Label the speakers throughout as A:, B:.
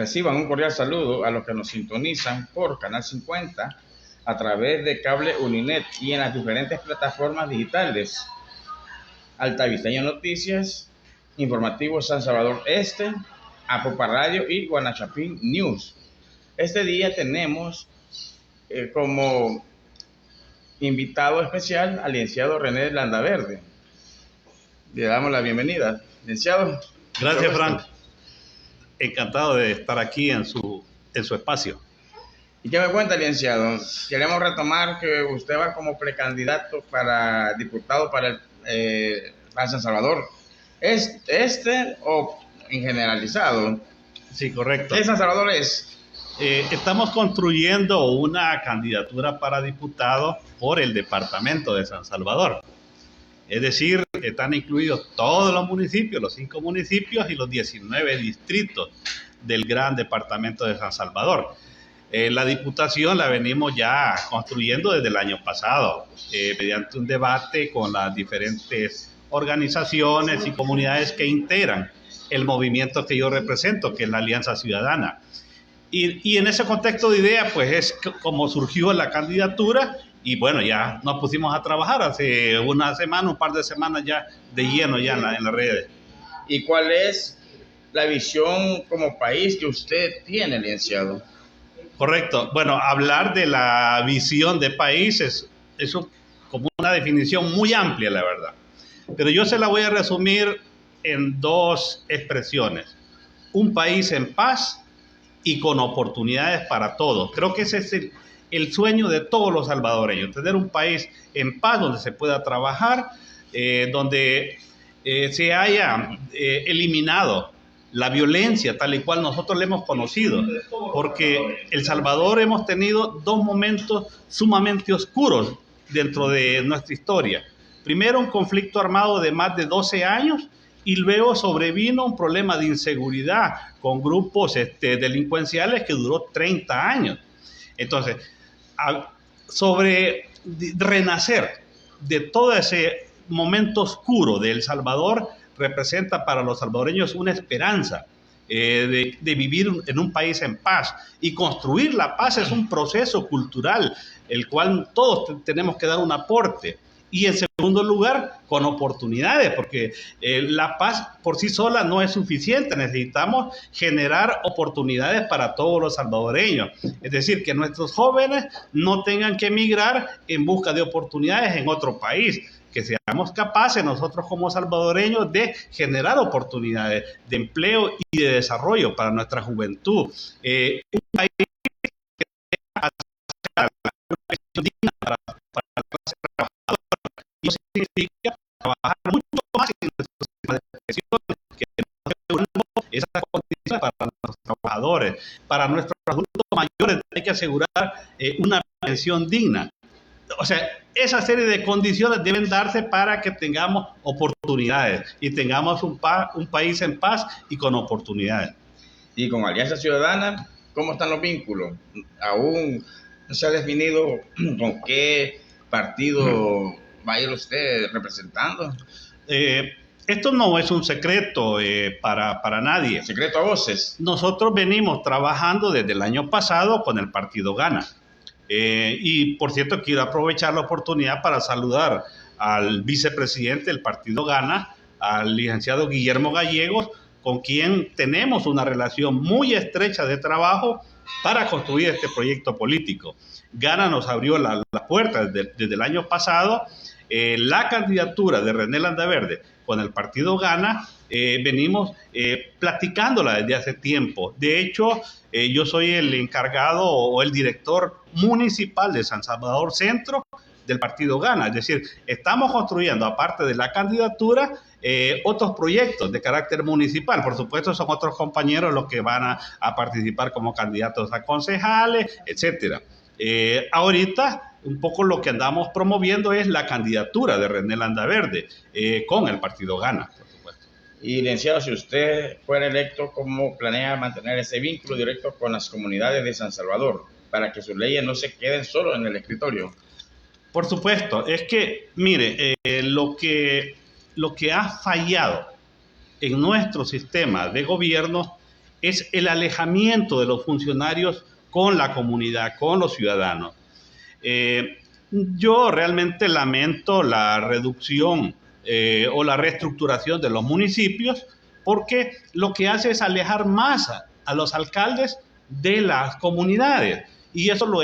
A: Reciban un cordial saludo a los que nos sintonizan por Canal 50 a través de cable Uninet y en las diferentes plataformas digitales. Altavisteño Noticias, Informativo San Salvador Este, Apopa Radio y Guanachapín News. Este día tenemos como invitado especial al licenciado René Landaverde. Le damos la bienvenida. Licenciado.
B: Gracias, Frank. Encantado de estar aquí en su espacio.
A: ¿Y qué me cuenta, licenciado? Queremos retomar que usted va como precandidato para diputado para San Salvador. ¿Es o en generalizado?
B: Sí, correcto.
A: ¿Qué San Salvador es?
B: Estamos construyendo una candidatura para diputado por el departamento de San Salvador. Es decir, están incluidos todos los municipios, los 5 municipios y los 19 distritos del gran departamento de San Salvador. La diputación la venimos ya construyendo desde el año pasado, mediante un debate con las diferentes organizaciones y comunidades que integran el movimiento que yo represento, que es la Alianza Ciudadana. Y en ese contexto de idea, pues es como surgió la candidatura. Y bueno, ya nos pusimos a trabajar hace una semana, un par de semanas ya de lleno ya en las redes.
A: ¿Y cuál es la visión como país que usted tiene, licenciado?
B: Correcto. Bueno, hablar de la visión de país es como una definición muy amplia, la verdad. Pero yo se la voy a resumir en 2 expresiones. Un país en paz y con oportunidades para todos. Creo que ese es el sueño de todos los salvadoreños, tener un país en paz donde se pueda trabajar, donde se haya eliminado la violencia tal y cual nosotros la hemos conocido, porque El Salvador hemos tenido 2 momentos sumamente oscuros dentro de nuestra historia. Primero, un conflicto armado de más de 12 años, y luego sobrevino un problema de inseguridad con grupos delincuenciales que duró 30 años. Entonces, sobre renacer de todo ese momento oscuro de El Salvador representa para los salvadoreños una esperanza de vivir en un país en paz, y construir la paz es un proceso cultural el cual todos tenemos que dar un aporte. Y en segundo lugar, con oportunidades, porque la paz por sí sola no es suficiente. Necesitamos generar oportunidades para todos los salvadoreños. Es decir, que nuestros jóvenes no tengan que emigrar en busca de oportunidades en otro país. Que seamos capaces nosotros como salvadoreños de generar oportunidades de empleo y de desarrollo para nuestra juventud. Un país que tenga una pensión digna para la clase trabajadora. Y eso significa trabajar mucho más en nuestro sistema de pensiones, que no aseguremos esas condiciones para nuestros trabajadores. Para nuestros adultos mayores hay que asegurar una pensión digna. O sea, esa serie de condiciones deben darse para que tengamos oportunidades y tengamos un país en paz y con oportunidades.
A: Y con Alianza Ciudadana, ¿cómo están los vínculos? Aún no se ha definido con qué partido va a ir usted representando.
B: Esto no es un secreto para nadie.
A: Secreto a voces.
B: Nosotros venimos trabajando desde el año pasado con el partido Gana. Y por cierto, quiero aprovechar la oportunidad para saludar al vicepresidente del partido Gana, al licenciado Guillermo Gallegos, con quien tenemos una relación muy estrecha de trabajo para construir este proyecto político. Gana nos abrió la puerta desde el año pasado. La candidatura de René Landaverde con el partido Gana, venimos platicándola desde hace tiempo. De hecho, yo soy el encargado o el director municipal de San Salvador Centro del partido Gana. Es decir, estamos construyendo, aparte de la candidatura, otros proyectos de carácter municipal. Por supuesto, son otros compañeros los que van a participar como candidatos a concejales, etcétera. Ahorita un poco lo que andamos promoviendo es la candidatura de René Landaverde con el partido Gana, por supuesto.
A: Y licenciado, si usted fuera electo, ¿cómo planea mantener ese vínculo directo con las comunidades de San Salvador para que sus leyes no se queden solo en el escritorio?
B: Por supuesto, es que, mire, lo que ha fallado en nuestro sistema de gobierno es el alejamiento de los funcionarios con la comunidad, con los ciudadanos. Yo realmente lamento la reducción o la reestructuración de los municipios, porque lo que hace es alejar más a los alcaldes de las comunidades. Y eso lo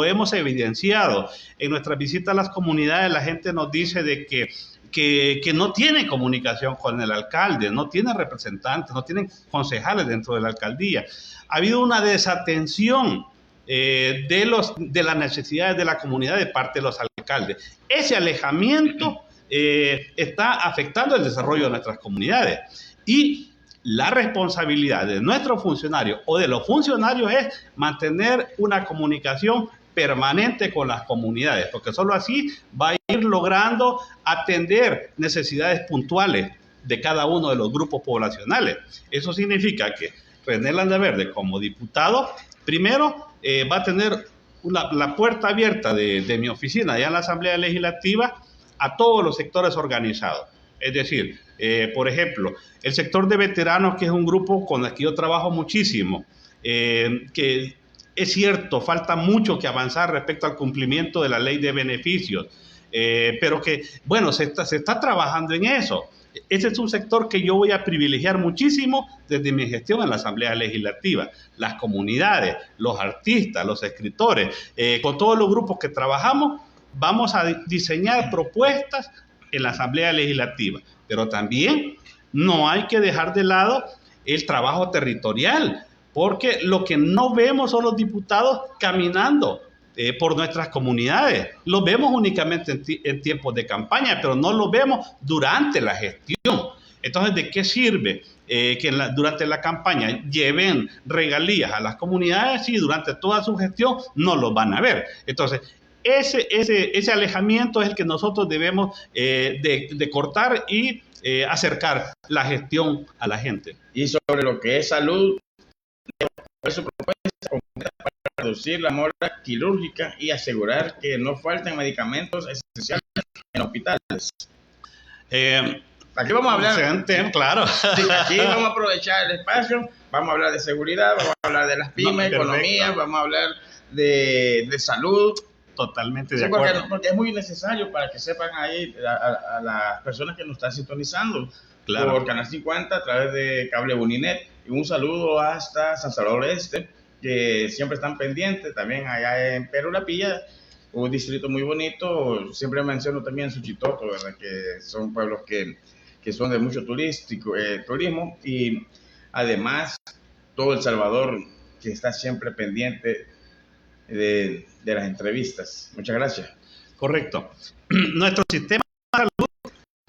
B: hemos evidenciado. En nuestras visitas a las comunidades, la gente nos dice de que no tiene comunicación con el alcalde, no tiene representantes, no tienen concejales dentro de la alcaldía. Ha habido una desatención de las necesidades de la comunidad de parte de los alcaldes. Ese alejamiento está afectando el desarrollo de nuestras comunidades. Y la responsabilidad de nuestros funcionarios o de los funcionarios es mantener una comunicación permanente con las comunidades, porque solo así va a ir logrando atender necesidades puntuales de cada uno de los grupos poblacionales. Eso significa que René Landaverde, como diputado, primero va a tener la puerta abierta de mi oficina allá en la Asamblea Legislativa a todos los sectores organizados. Es decir, por ejemplo, el sector de veteranos, que es un grupo con el que yo trabajo muchísimo, que es cierto, falta mucho que avanzar respecto al cumplimiento de la ley de beneficios, pero que, bueno, se está trabajando en eso. Ese es un sector que yo voy a privilegiar muchísimo desde mi gestión en la Asamblea Legislativa. Las comunidades, los artistas, los escritores, con todos los grupos que trabajamos, vamos a diseñar propuestas en la Asamblea Legislativa, pero también no hay que dejar de lado el trabajo territorial, porque lo que no vemos son los diputados caminando por nuestras comunidades. Los vemos únicamente en tiempos de campaña, pero no los vemos durante la gestión. Entonces, ¿de qué sirve que durante la campaña lleven regalías a las comunidades si durante toda su gestión no los van a ver? Entonces, ese alejamiento es el que nosotros debemos de cortar y acercar la gestión a la gente.
A: Y sobre lo que es salud, su propuesta para reducir la mora quirúrgica y asegurar que no falten medicamentos esenciales en hospitales. Aquí vamos a hablar,
B: claro.
A: Sí, aquí vamos a aprovechar el espacio, vamos a hablar de seguridad, vamos a hablar de las pymes, economía, vamos a hablar de salud.
B: Totalmente de acuerdo.
A: Porque es muy necesario para que sepan ahí a las personas que nos están sintonizando,
B: claro,
A: por Canal 50 a través de Cable Uninet. Y un saludo hasta San Salvador Este, que siempre están pendientes, también allá en Perú La Pilla, un distrito muy bonito. Siempre menciono también Suchitoto, ¿verdad? Que son pueblos que son de mucho turismo, y además todo El Salvador, que está siempre pendiente de las entrevistas. Muchas gracias.
B: Correcto. Nuestro sistema de salud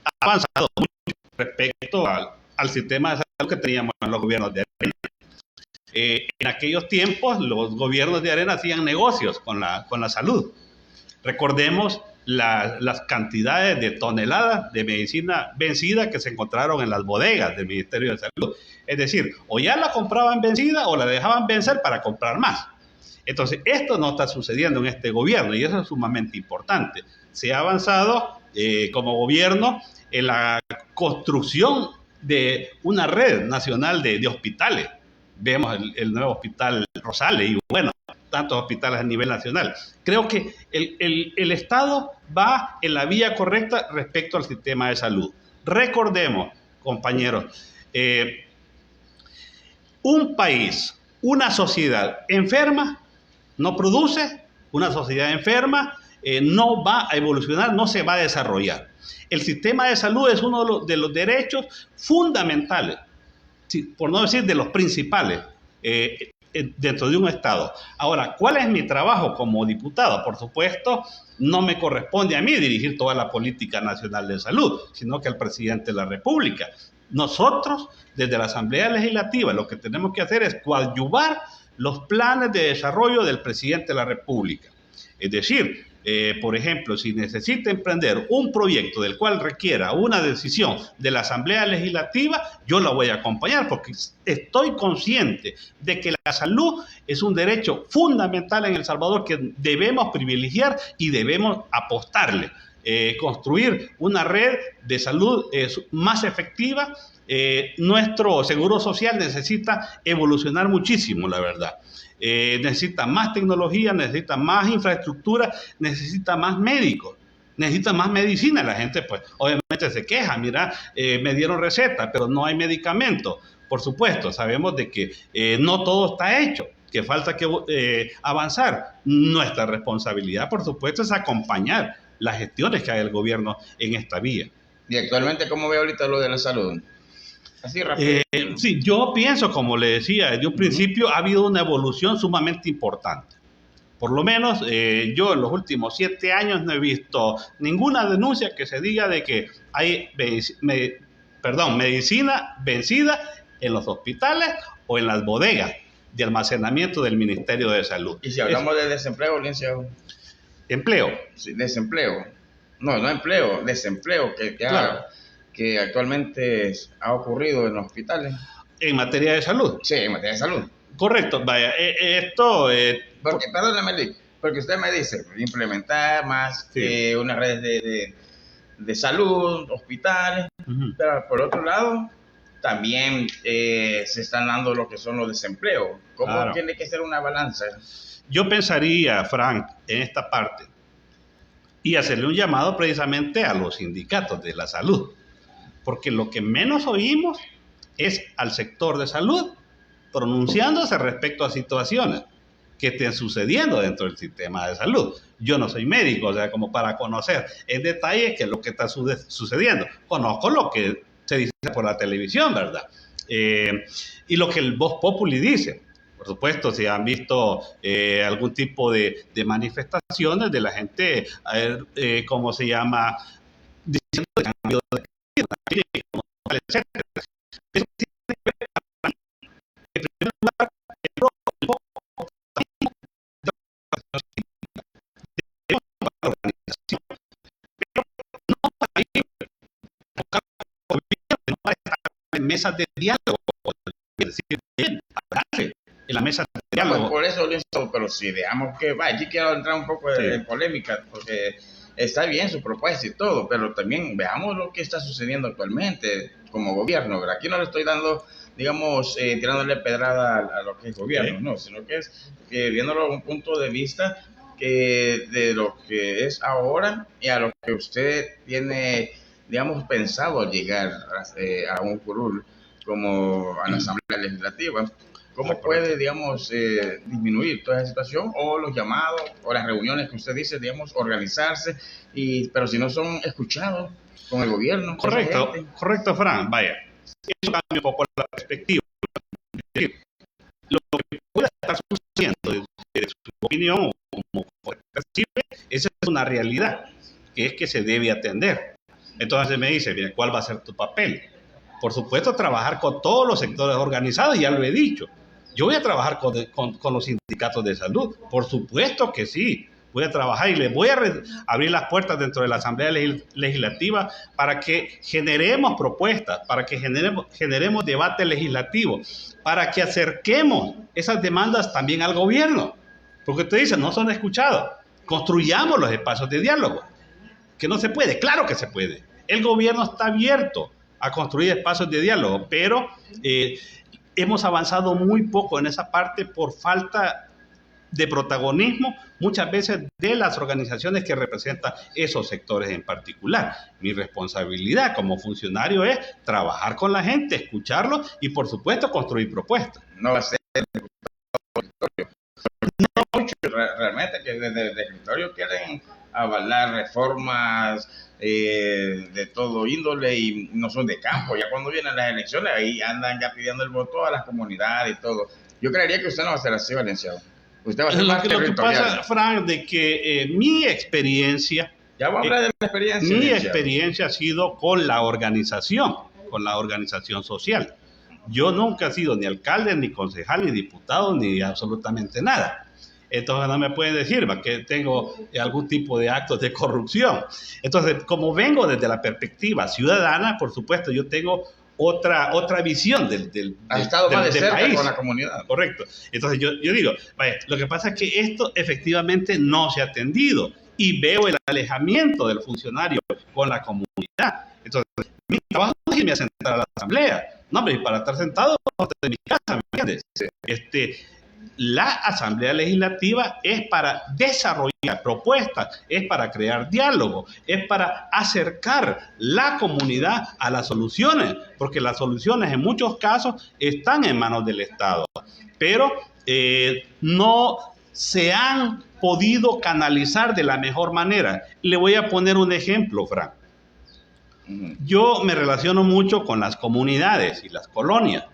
B: ha avanzado mucho respecto al sistema de salud que teníamos en los gobiernos de Arena. En aquellos tiempos los gobiernos de Arena hacían negocios con la salud. Recordemos las cantidades de toneladas de medicina vencida que se encontraron en las bodegas del Ministerio de Salud. Es decir, o ya la compraban vencida o la dejaban vencer para comprar más. Entonces, esto no está sucediendo en este gobierno y eso es sumamente importante. Se ha avanzado como gobierno en la construcción de una red nacional de hospitales. Vemos el nuevo hospital Rosales y bueno, tantos hospitales a nivel nacional. Creo que el Estado va en la vía correcta respecto al sistema de salud. Recordemos, compañeros, un país, una sociedad enferma no produce, una sociedad enferma no va a evolucionar, no se va a desarrollar. El sistema de salud es uno de los derechos fundamentales, por no decir de los principales, dentro de un Estado. Ahora, ¿cuál es mi trabajo como diputado? Por supuesto, no me corresponde a mí dirigir toda la política nacional de salud, sino que al presidente de la República. Nosotros, desde la Asamblea Legislativa, lo que tenemos que hacer es coadyuvar los planes de desarrollo del presidente de la República. Es decir, por ejemplo, si necesita emprender un proyecto del cual requiera una decisión de la Asamblea Legislativa, yo la voy a acompañar porque estoy consciente de que la salud es un derecho fundamental en El Salvador que debemos privilegiar y debemos apostarle. construir una red de salud más efectiva. Nuestro seguro social necesita evolucionar muchísimo, la verdad. Necesita más tecnología, necesita más infraestructura, necesita más médicos, necesita más medicina. La gente, pues, obviamente se queja, mira, me dieron receta, pero no hay medicamento. Por supuesto, sabemos de que no todo está hecho, que falta que avanzar. Nuestra responsabilidad, por supuesto, es acompañar las gestiones que haga el gobierno en esta vía.
A: Y actualmente, ¿cómo ve ahorita lo de la salud? Así rápido.
B: Sí, yo pienso, como le decía, desde un principio ha habido una evolución sumamente importante. Por lo menos yo en los últimos 7 años no he visto ninguna denuncia que se diga de que hay medicina vencida en los hospitales o en las bodegas de almacenamiento del Ministerio de Salud.
A: Y si hablamos de desempleo, licenciado.
B: Empleo.
A: Sí, desempleo. No empleo, desempleo
B: Claro.
A: que actualmente ha ocurrido en los hospitales.
B: En materia de salud.
A: Sí, en materia de salud.
B: Correcto, vaya, esto...
A: Perdóname, porque usted me dice implementar más unas redes de salud, hospitales, pero por otro lado también se están dando lo que son los desempleos. ¿Cómo tiene que ser una balanza?
B: Yo pensaría, Frank, en esta parte y hacerle un llamado precisamente a los sindicatos de la salud, porque lo que menos oímos es al sector de salud pronunciándose respecto a situaciones que estén sucediendo dentro del sistema de salud. Yo no soy médico, o sea, como para conocer en detalle qué es lo que está sucediendo. Conozco lo que se dice por la televisión, ¿verdad? Y lo que el Vox Populi dice. Por supuesto, si han visto algún tipo de manifestaciones de la gente, ¿cómo se llama? Diciendo el cambio de vida, etcétera. Eso tiene que ver, en primer lugar, la organización, pero no para ir a buscar gobierno, no para estar en mesas de diálogo, es decir, bien, hablarse en la mesa de diálogo.
A: Pues por eso, listo, pero si digamos que, aquí quiero entrar un poco en polémica, porque está bien su propuesta y todo, pero también veamos lo que está sucediendo actualmente como gobierno, ¿verdad? Aquí no le estoy dando, digamos, tirándole pedrada a lo que es gobierno, no, sino que es viéndolo desde un punto de vista de lo que es ahora y a lo que usted tiene, digamos, pensado llegar a un curul como a la Asamblea Legislativa. ¿Cómo puede, digamos, disminuir toda esa situación o los llamados o las reuniones que usted dice, digamos, organizarse, pero si no son escuchados con el gobierno?
B: Correcto, Fran. Vaya, eso cambia un poco la perspectiva. Lo que pueda estar sucediendo, desde su opinión, como percibe, esa es una realidad, que es que se debe atender. Entonces me dice, bien, ¿cuál va a ser tu papel? Por supuesto, trabajar con todos los sectores organizados, ya lo he dicho. Yo voy a trabajar con los sindicatos de salud, por supuesto que sí. Voy a trabajar y les voy a abrir las puertas dentro de la Asamblea Legislativa para que generemos propuestas, para que generemos debate legislativo, para que acerquemos esas demandas también al gobierno. Porque usted dice, no son escuchados. Construyamos los espacios de diálogo. Que no se puede, claro que se puede. El gobierno está abierto a construir espacios de diálogo, pero hemos avanzado muy poco en esa parte por falta de protagonismo, muchas veces de las organizaciones que representan esos sectores en particular. Mi responsabilidad como funcionario es trabajar con la gente, escucharlos y, por supuesto, construir propuestas.
A: No va a ser mucho realmente que desde el escritorio quieren avalar reformas de todo índole y no son de campo. Ya cuando vienen las elecciones ahí andan ya pidiendo el voto a las comunidades y todo. Yo creería que usted no va a ser así, Valenciano. Usted va a ser más territorial. Lo que pasa,
B: Frank, de que mi experiencia...
A: Ya voy a hablar de la experiencia.
B: Mi experiencia ha sido con la organización social. Yo nunca he sido ni alcalde, ni concejal, ni diputado, ni absolutamente nada. Entonces no me pueden decir que tengo algún tipo de actos de corrupción. Entonces, como vengo desde la perspectiva ciudadana, por supuesto, yo tengo otra visión
A: Ha estado más de cerca
B: país.
A: con la comunidad.
B: Correcto. Entonces yo digo, vaya, lo que pasa es que esto efectivamente no se ha atendido y veo el alejamiento del funcionario con la comunidad. Entonces, mi trabajo no es irme a sentar a la asamblea. No, hombre, para estar sentado en mi casa, ¿me entiendes? La Asamblea Legislativa es para desarrollar propuestas, es para crear diálogo, es para acercar la comunidad a las soluciones, porque las soluciones en muchos casos están en manos del Estado, pero no se han podido canalizar de la mejor manera. Le voy a poner un ejemplo, Frank. Yo me relaciono mucho con las comunidades y las colonias.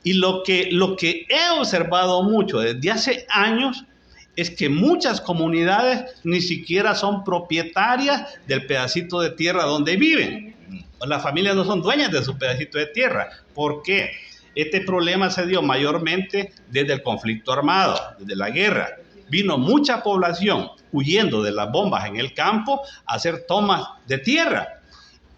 B: Y lo que he observado mucho desde hace años es que muchas comunidades ni siquiera son propietarias del pedacito de tierra donde viven. Las familias no son dueñas de su pedacito de tierra. ¿Por qué? Este problema se dio mayormente desde el conflicto armado, desde la guerra. Vino mucha población huyendo de las bombas en el campo a hacer tomas de tierra.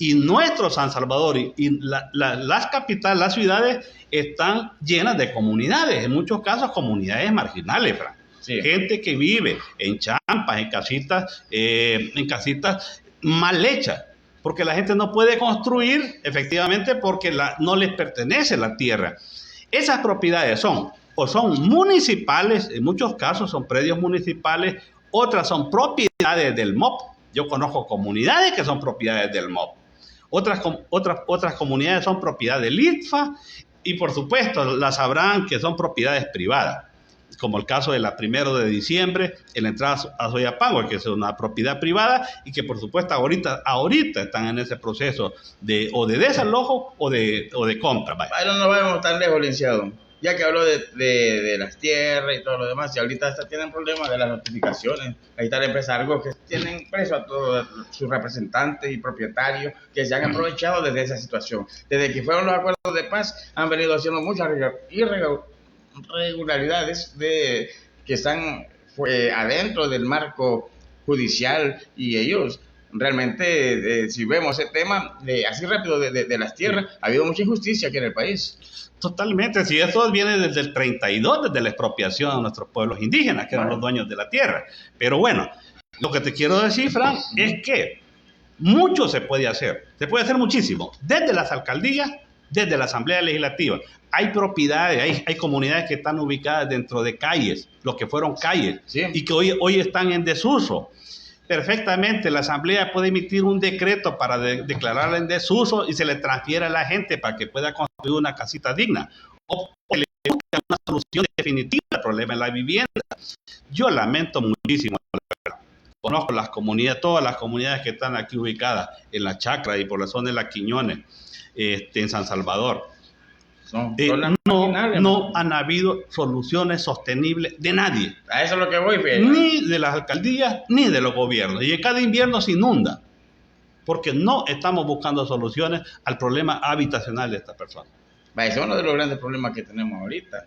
B: Y nuestro San Salvador y las capitales, las ciudades están llenas de comunidades, en muchos casos comunidades marginales, Frank. Sí. Gente que vive en champas, en casitas mal hechas, porque la gente no puede construir efectivamente porque no les pertenece la tierra. Esas propiedades son municipales, en muchos casos son predios municipales, otras son propiedades del MOP. Yo conozco comunidades que son propiedades del MOP. Otras comunidades son propiedad del ITFA y por supuesto las sabrán que son propiedades privadas, como el caso de la 1 de diciembre en la entrada a Soyapango, que es una propiedad privada y que por supuesto ahorita están en ese proceso de desalojo o de compra.
A: Bueno, no vamos tan lejos, licenciado. Ya que habló de las tierras y todo lo demás, y ahorita tienen problemas de las notificaciones. Ahí están empresarios que tienen preso a todos sus representantes y propietarios que se han aprovechado desde esa situación. Desde que fueron los acuerdos de paz, han venido haciendo muchas irregularidades que están adentro del marco judicial, y ellos realmente, si vemos ese tema así rápido de las tierras, ha habido mucha injusticia aquí en el país.
B: Totalmente, si eso viene desde el 32, desde la expropiación de nuestros pueblos indígenas, que eran los dueños de la tierra. Pero bueno, lo que te quiero decir, Frank, es que mucho se puede hacer muchísimo, desde las alcaldías, desde la Asamblea Legislativa. Hay propiedades, hay comunidades que están ubicadas dentro de calles, lo que fueron calles, sí, y que hoy están en desuso. Perfectamente, la Asamblea puede emitir un decreto para declararla en desuso y se le transfiere a la gente para que pueda construir una casita digna. O le busca una solución definitiva al problema de la vivienda. Yo lamento muchísimo. Conozco las comunidades, todas las comunidades que están aquí ubicadas en la Chacra y por la zona de la Quiñones, en San Salvador. No han habido soluciones sostenibles de nadie.
A: A eso es lo que voy, Pedro.
B: Ni de las alcaldías, ni de los gobiernos. Y en cada invierno se inunda, porque no estamos buscando soluciones al problema habitacional de estas personas.
A: Ese es uno de los grandes problemas que tenemos ahorita.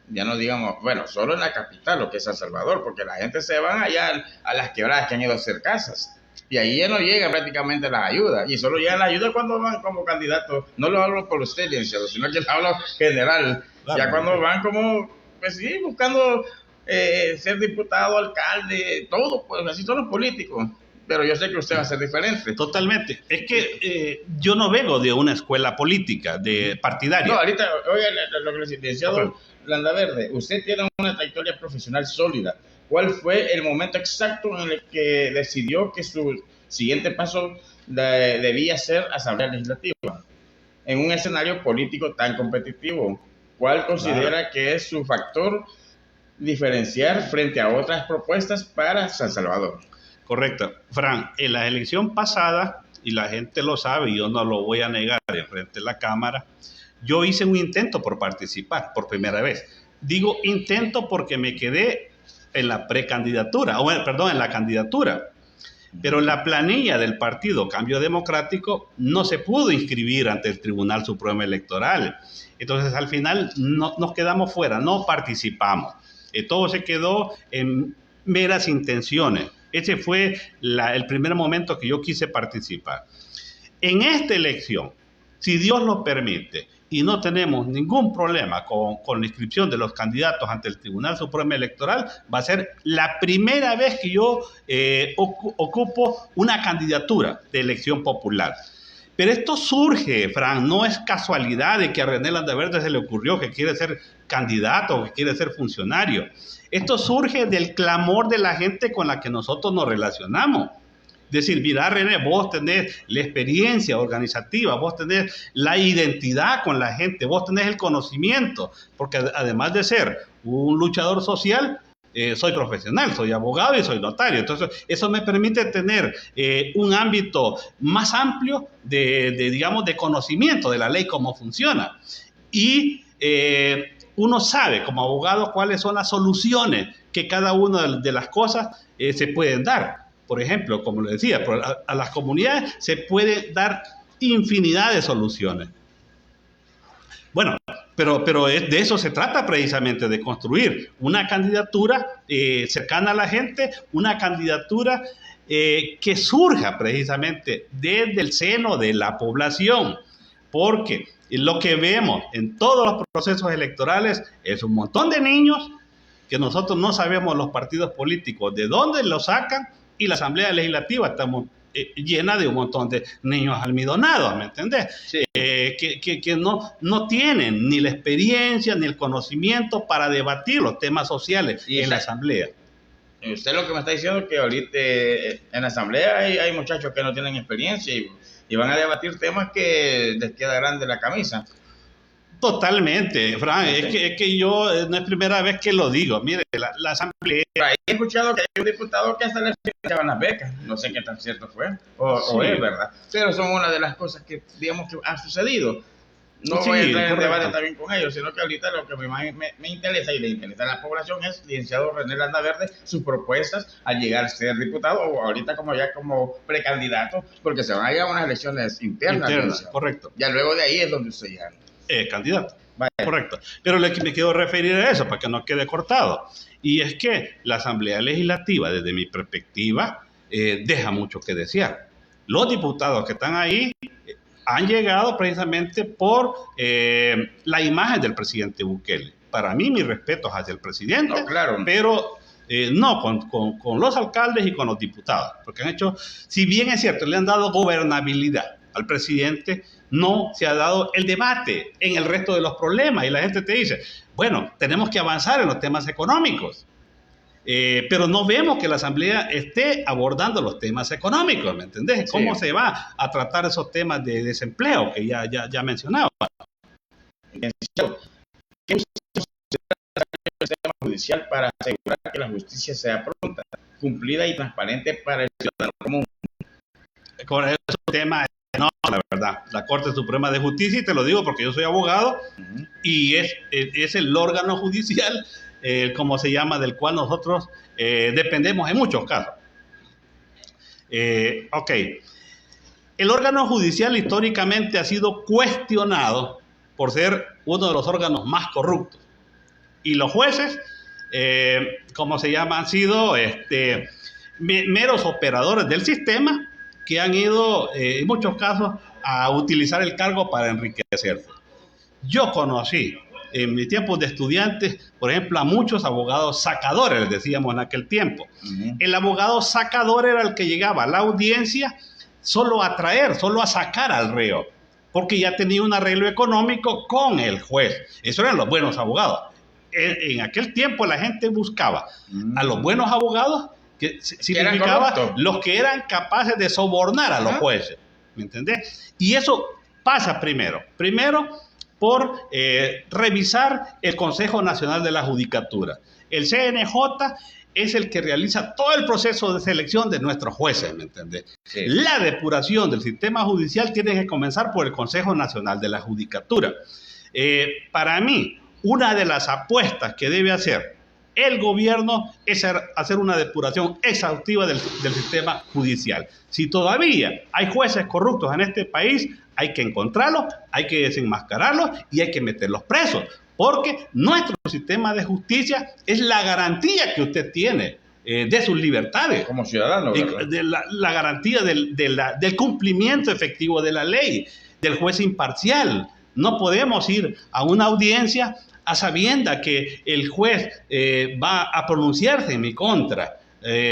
A: Ya no digamos, bueno, solo en la capital, lo que es San Salvador, porque la gente se va allá a las quebradas que han ido a hacer casas. Y ahí ya no llega prácticamente las ayudas. Y solo llegan las ayudas cuando van como candidatos. No lo hablo por usted, licenciado, sino que lo hablo general. Claro, ya cuando van como, pues sí, buscando ser diputado, alcalde, todo, pues así son los políticos. Pero yo sé que usted va a ser diferente.
B: Totalmente. Es que yo no vengo de una escuela política, de partidaria.
A: No, ahorita, oiga, lo que le decía, licenciado Landaverde, usted tiene una trayectoria profesional sólida. ¿Cuál fue el momento exacto en el que decidió que su siguiente paso debía ser Asamblea Legislativa? En un escenario político tan competitivo, ¿cuál considera que es su factor diferenciar frente a otras propuestas para San Salvador?
B: Correcto. Fran, en la elección pasada, y la gente lo sabe, y yo no lo voy a negar en frente de la Cámara, yo hice un intento por participar por primera vez. Digo intento porque me quedé en la precandidatura, en la candidatura. Pero la planilla del partido Cambio Democrático no se pudo inscribir ante el Tribunal Supremo Electoral. Entonces, al final, nos quedamos fuera, no participamos. Todo se quedó en meras intenciones. Ese fue el primer momento que yo quise participar. En esta elección, si Dios lo permite y no tenemos ningún problema con la inscripción de los candidatos ante el Tribunal Supremo Electoral, va a ser la primera vez que yo ocupo una candidatura de elección popular. Pero esto surge, Fran, no es casualidad de que a René Landaverde se le ocurrió que quiere ser candidato o que quiere ser funcionario. Esto surge del clamor de la gente con la que nosotros nos relacionamos. Decir, mira, René, vos tenés la experiencia organizativa, vos tenés la identidad con la gente, vos tenés el conocimiento, porque además de ser un luchador social, soy profesional, soy abogado y soy notario. Entonces, eso me permite tener un ámbito más amplio digamos, de conocimiento de la ley, cómo funciona. Y uno sabe como abogado cuáles son las soluciones que cada una de las cosas se pueden dar. Por ejemplo, como le decía, a las comunidades se puede dar infinidad de soluciones. Bueno, pero de eso se trata precisamente, de construir una candidatura cercana a la gente, una candidatura que surja precisamente desde el seno de la población, porque lo que vemos en todos los procesos electorales es un montón de niños que nosotros no sabemos los partidos políticos de dónde los sacan, y la Asamblea Legislativa estamos llena de un montón de niños almidonados, ¿me entendés? Sí. Que no tienen ni la experiencia ni el conocimiento para debatir los temas sociales en la Asamblea.
A: Usted lo que me está diciendo es que ahorita en la Asamblea hay muchachos que no tienen experiencia y van a debatir temas que les queda grande la camisa.
B: Totalmente, Fran, sí. es que yo no es primera vez que lo digo. Mire, la Asamblea...
A: He escuchado que hay un diputado que hasta le echaban las becas, no sé qué tan cierto fue, o es verdad, pero son una de las cosas que, digamos, que ha sucedido. No voy a entrar en debate también con ellos, sino que ahorita lo que me interesa y le interesa a la población es, licenciado René Landaverde, sus propuestas al llegar a ser diputado o ahorita como precandidato, porque se van a ir a unas elecciones internas.
B: Correcto.
A: Ya luego de ahí es donde usted ya...
B: candidato. Vaya. Correcto. Pero me quiero referir a eso para que no quede cortado. Y es que la Asamblea Legislativa, desde mi perspectiva, deja mucho que desear. Los diputados que están ahí han llegado precisamente por la imagen del presidente Bukele. Para mí, mis respetos hacia el presidente, no, claro, pero no con los alcaldes y con los diputados, porque han hecho, si bien es cierto, le han dado gobernabilidad al presidente, no se ha dado el debate en el resto de los problemas. Y la gente te dice, bueno, tenemos que avanzar en los temas económicos. Pero no vemos que la Asamblea esté abordando los temas económicos, ¿me entendés? ¿Cómo se va a tratar esos temas de desempleo que ya mencionaba?
A: ¿Qué el sistema judicial para asegurar que la justicia sea pronta, cumplida y transparente para el ciudadano común?
B: Con ese tema, no, la verdad, la Corte Suprema de Justicia, y te lo digo porque yo soy abogado, y es el órgano judicial, como se llama, del cual nosotros dependemos en muchos casos. Ok. El órgano judicial históricamente ha sido cuestionado por ser uno de los órganos más corruptos. Y los jueces, como se llama, han sido meros operadores del sistema que han ido, en muchos casos, a utilizar el cargo para enriquecerse. Yo conocí, en mis tiempos de estudiantes, por ejemplo, a muchos abogados sacadores, les decíamos en aquel tiempo. El abogado sacador era el que llegaba a la audiencia solo a traer, solo a sacar al reo, porque ya tenía un arreglo económico con el juez. Esos eran los buenos abogados. En aquel tiempo la gente buscaba a los buenos abogados, que significaba los que eran capaces de sobornar a los jueces, ¿me entendés? Y eso pasa primero por revisar el Consejo Nacional de la Judicatura. El CNJ es el que realiza todo el proceso de selección de nuestros jueces, ¿me entendés? Sí. La depuración del sistema judicial tiene que comenzar por el Consejo Nacional de la Judicatura. Para mí, una de las apuestas que debe hacer el gobierno es hacer una depuración exhaustiva del sistema judicial. Si todavía hay jueces corruptos en este país, hay que encontrarlos, hay que desenmascararlos y hay que meterlos presos, porque nuestro sistema de justicia es la garantía que usted tiene de sus libertades.
A: Como ciudadano, ¿verdad?
B: De la garantía del cumplimiento efectivo de la ley. del juez imparcial. No podemos ir a una audiencia a sabiendas que el juez va a pronunciarse en mi contra,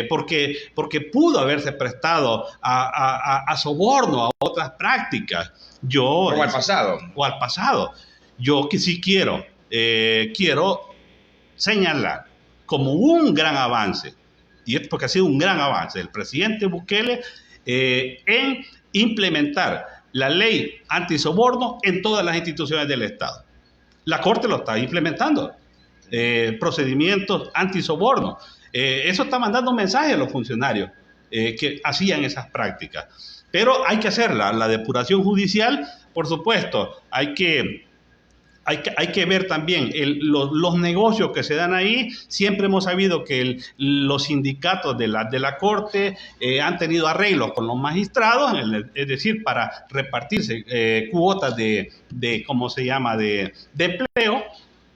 B: porque pudo haberse prestado a soborno, a otras prácticas.
A: O al pasado.
B: O al pasado. Yo que sí quiero señalar como un gran avance, y es porque ha sido un gran avance del presidente Bukele en implementar la ley antisoborno en todas las instituciones del Estado. La Corte lo está implementando, procedimientos antisoborno. Eso está mandando un mensaje a los funcionarios que hacían esas prácticas. Pero hay que hacerla, la depuración judicial, por supuesto, hay que ver también los negocios que se dan ahí. Siempre hemos sabido que los sindicatos de la Corte han tenido arreglos con los magistrados, es decir, para repartirse cuotas de ¿cómo se llama?, de empleo,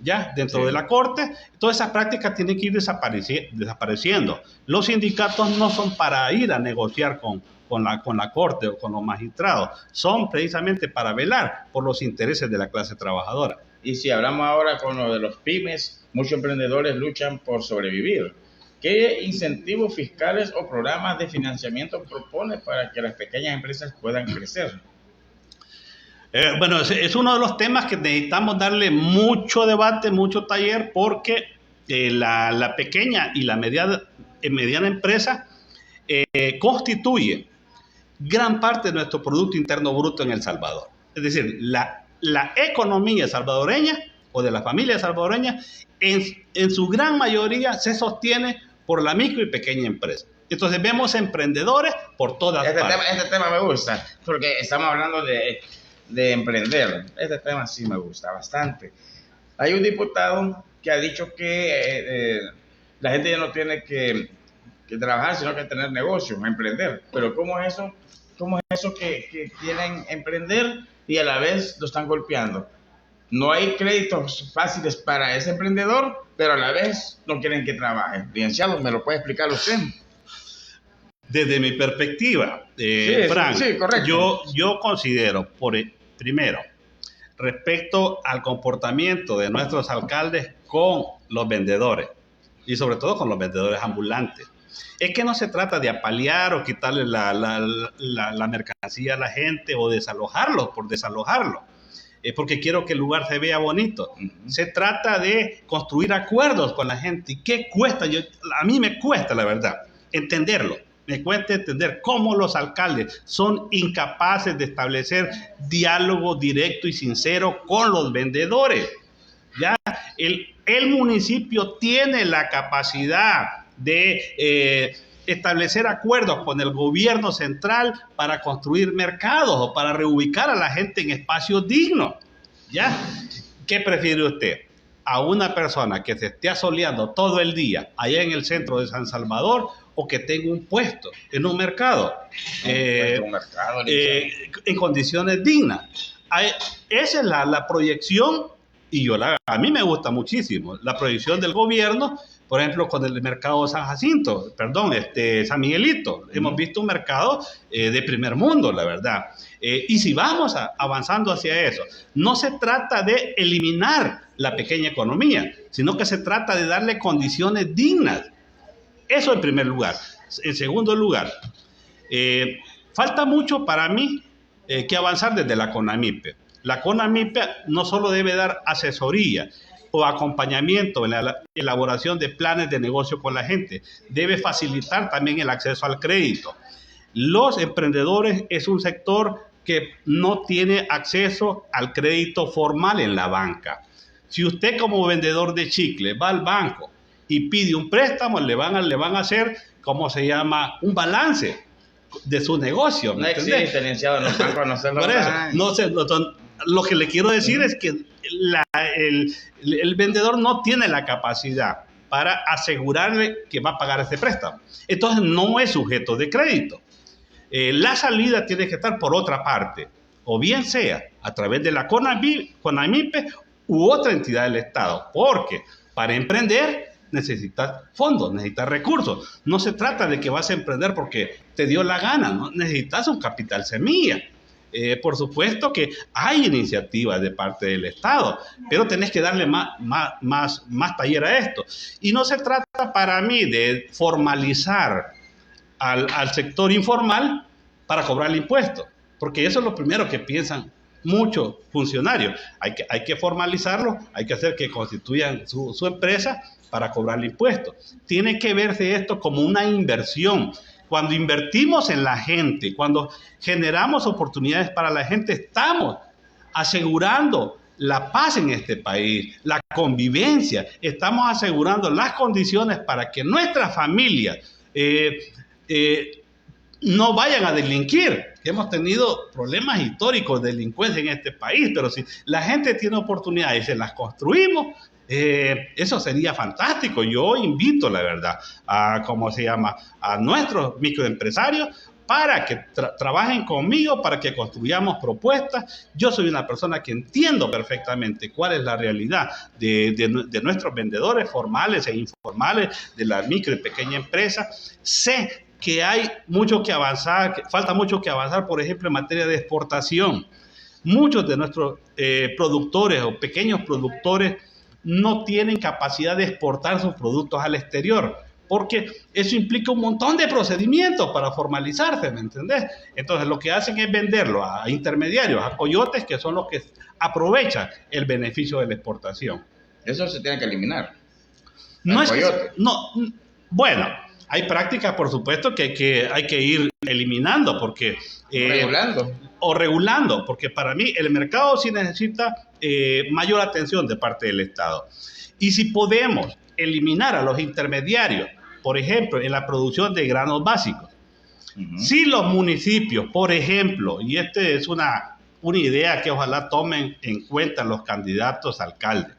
B: ya dentro de la Corte. Todas esas prácticas tienen que ir desapareciendo. Los sindicatos no son para ir a negociar con la Corte o con los magistrados, son precisamente para velar por los intereses de la clase trabajadora.
A: Y si hablamos ahora con lo de los pymes, muchos emprendedores luchan por sobrevivir. ¿Qué incentivos fiscales o programas de financiamiento propone para que las pequeñas empresas puedan crecer?
B: Bueno, es uno de los temas que necesitamos darle mucho debate, mucho taller, porque la pequeña y la mediana empresa constituye gran parte de nuestro Producto Interno Bruto en El Salvador. Es decir, la economía salvadoreña o de la familia salvadoreña en su gran mayoría se sostiene por la micro y pequeña empresa. Entonces vemos emprendedores por todas partes.
A: Este tema me gusta, porque estamos hablando de emprender. Este tema sí me gusta bastante. Hay un diputado que ha dicho que la gente ya no tiene que trabajar, sino que tener negocios, emprender. Pero ¿cómo es eso que quieren emprender y a la vez lo están golpeando? No hay créditos fáciles para ese emprendedor, pero a la vez no quieren que trabaje. Licenciado, ¿me lo puede explicar usted?
B: Desde mi perspectiva, Frank,
A: sí, correcto.
B: Yo considero, primero, respecto al comportamiento de nuestros alcaldes con los vendedores, y sobre todo con los vendedores ambulantes, es que no se trata de apalear o quitarle la mercancía a la gente o desalojarlo por desalojarlo, porque quiero que el lugar se vea bonito. Se trata de construir acuerdos con la gente. ¿Y qué cuesta? A mí me cuesta, la verdad, entenderlo. Me cuesta entender cómo los alcaldes son incapaces de establecer diálogo directo y sincero con los vendedores. Ya el municipio tiene la capacidad de establecer acuerdos con el gobierno central para construir mercados o para reubicar a la gente en espacios dignos. ¿Ya? ¿Qué prefiere usted? ¿A una persona que se esté asoleando todo el día allá en el centro de San Salvador o que tenga un puesto en un mercado, en condiciones dignas? Esa es la proyección, y a mí me gusta muchísimo la proyección del gobierno. Por ejemplo, con el mercado San Miguelito, hemos visto un mercado de primer mundo, la verdad. Y si vamos avanzando hacia eso, no se trata de eliminar la pequeña economía, sino que se trata de darle condiciones dignas. Eso en primer lugar. En segundo lugar, falta mucho para mí que avanzar desde la CONAMIPE. La CONAMIPE no solo debe dar asesoría o acompañamiento en la elaboración de planes de negocio con la gente, debe facilitar también el acceso al crédito. Los emprendedores es un sector que no tiene acceso al crédito formal en la banca. Si usted como vendedor de chicle va al banco y pide un préstamo, le van a hacer, ¿cómo se llama?, un balance de su negocio.
A: No existe, licenciado, en los bancos no se lo dan.
B: Lo que le quiero decir es que el vendedor no tiene la capacidad para asegurarle que va a pagar ese préstamo. Entonces no es sujeto de crédito. La salida tiene que estar por otra parte, o bien sea a través de la CONAMIPE u otra entidad del Estado, porque para emprender necesitas fondos, necesitas recursos. No se trata de que vas a emprender porque te dio la gana, ¿no? Necesitas un capital semilla. Por supuesto que hay iniciativas de parte del Estado, pero tenés que darle más taller a esto. Y no se trata para mí de formalizar al sector informal para cobrar el impuesto, porque eso es lo primero que piensan muchos funcionarios. Hay que formalizarlo, hay que hacer que constituyan su empresa para cobrar el impuesto. Tiene que verse esto como una inversión. Cuando invertimos en la gente, cuando generamos oportunidades para la gente, estamos asegurando la paz en este país, la convivencia, estamos asegurando las condiciones para que nuestras familias no vayan a delinquir. Hemos tenido problemas históricos de delincuencia en este país, pero si la gente tiene oportunidades y se las construimos, eso sería fantástico. Yo invito, la verdad, a nuestros microempresarios para que trabajen conmigo, para que construyamos propuestas. Yo soy una persona que entiendo perfectamente cuál es la realidad de nuestros vendedores formales e informales, de la micro y pequeña empresa. Sé que hay mucho que avanzar, que falta mucho que avanzar, por ejemplo, en materia de exportación. Muchos de nuestros productores o pequeños productores no tienen capacidad de exportar sus productos al exterior, porque eso implica un montón de procedimientos para formalizarse, ¿me entendés? Entonces lo que hacen es venderlo a intermediarios, a coyotes, que son los que aprovechan el beneficio de la exportación.
A: Eso se tiene que eliminar.
B: No es que, no, bueno, hay prácticas, por supuesto, que hay que ir eliminando, porque regulando, porque para mí el mercado sí necesita mayor atención de parte del Estado. Y si podemos eliminar a los intermediarios, por ejemplo, en la producción de granos básicos, si los municipios, por ejemplo, y esta es una idea que ojalá tomen en cuenta los candidatos a alcalde,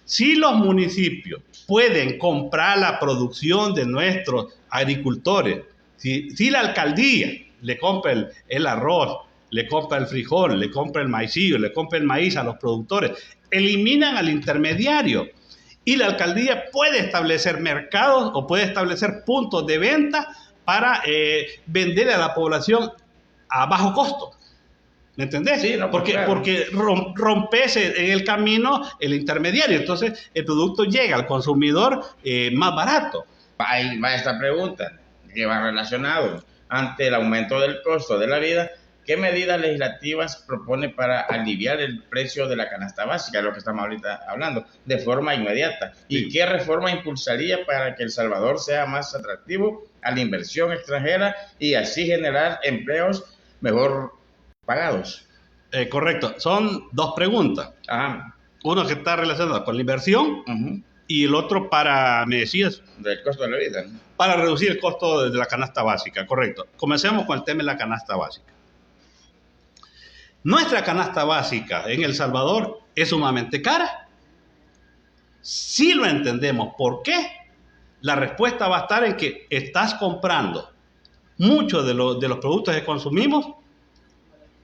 B: si los municipios pueden comprar la producción de nuestros agricultores, si la alcaldía le compra el arroz, le compra el frijol, le compra el maicillo, le compra el maíz a los productores, eliminan al intermediario y la alcaldía puede establecer mercados o puede establecer puntos de venta para vender a la población a bajo costo. ¿Me entendés? Sí, no, porque rompes en el camino el intermediario, entonces el producto llega al consumidor más barato.
A: Ahí va esta pregunta, que va relacionado. Ante el aumento del costo de la vida, ¿qué medidas legislativas propone para aliviar el precio de la canasta básica, lo que estamos ahorita hablando, de forma inmediata? ¿Y qué reforma impulsaría para que El Salvador sea más atractivo a la inversión extranjera y así generar empleos mejor pagados?
B: Correcto, son dos preguntas.
A: Ajá.
B: Uno que está relacionado con la inversión y el otro me decías...
A: Del costo de la vida, ¿no?
B: Para reducir el costo de la canasta básica, correcto. Comencemos con el tema de la canasta básica. Nuestra canasta básica en El Salvador es sumamente cara. Si lo entendemos, ¿por qué? La respuesta va a estar en que estás comprando muchos de los productos que consumimos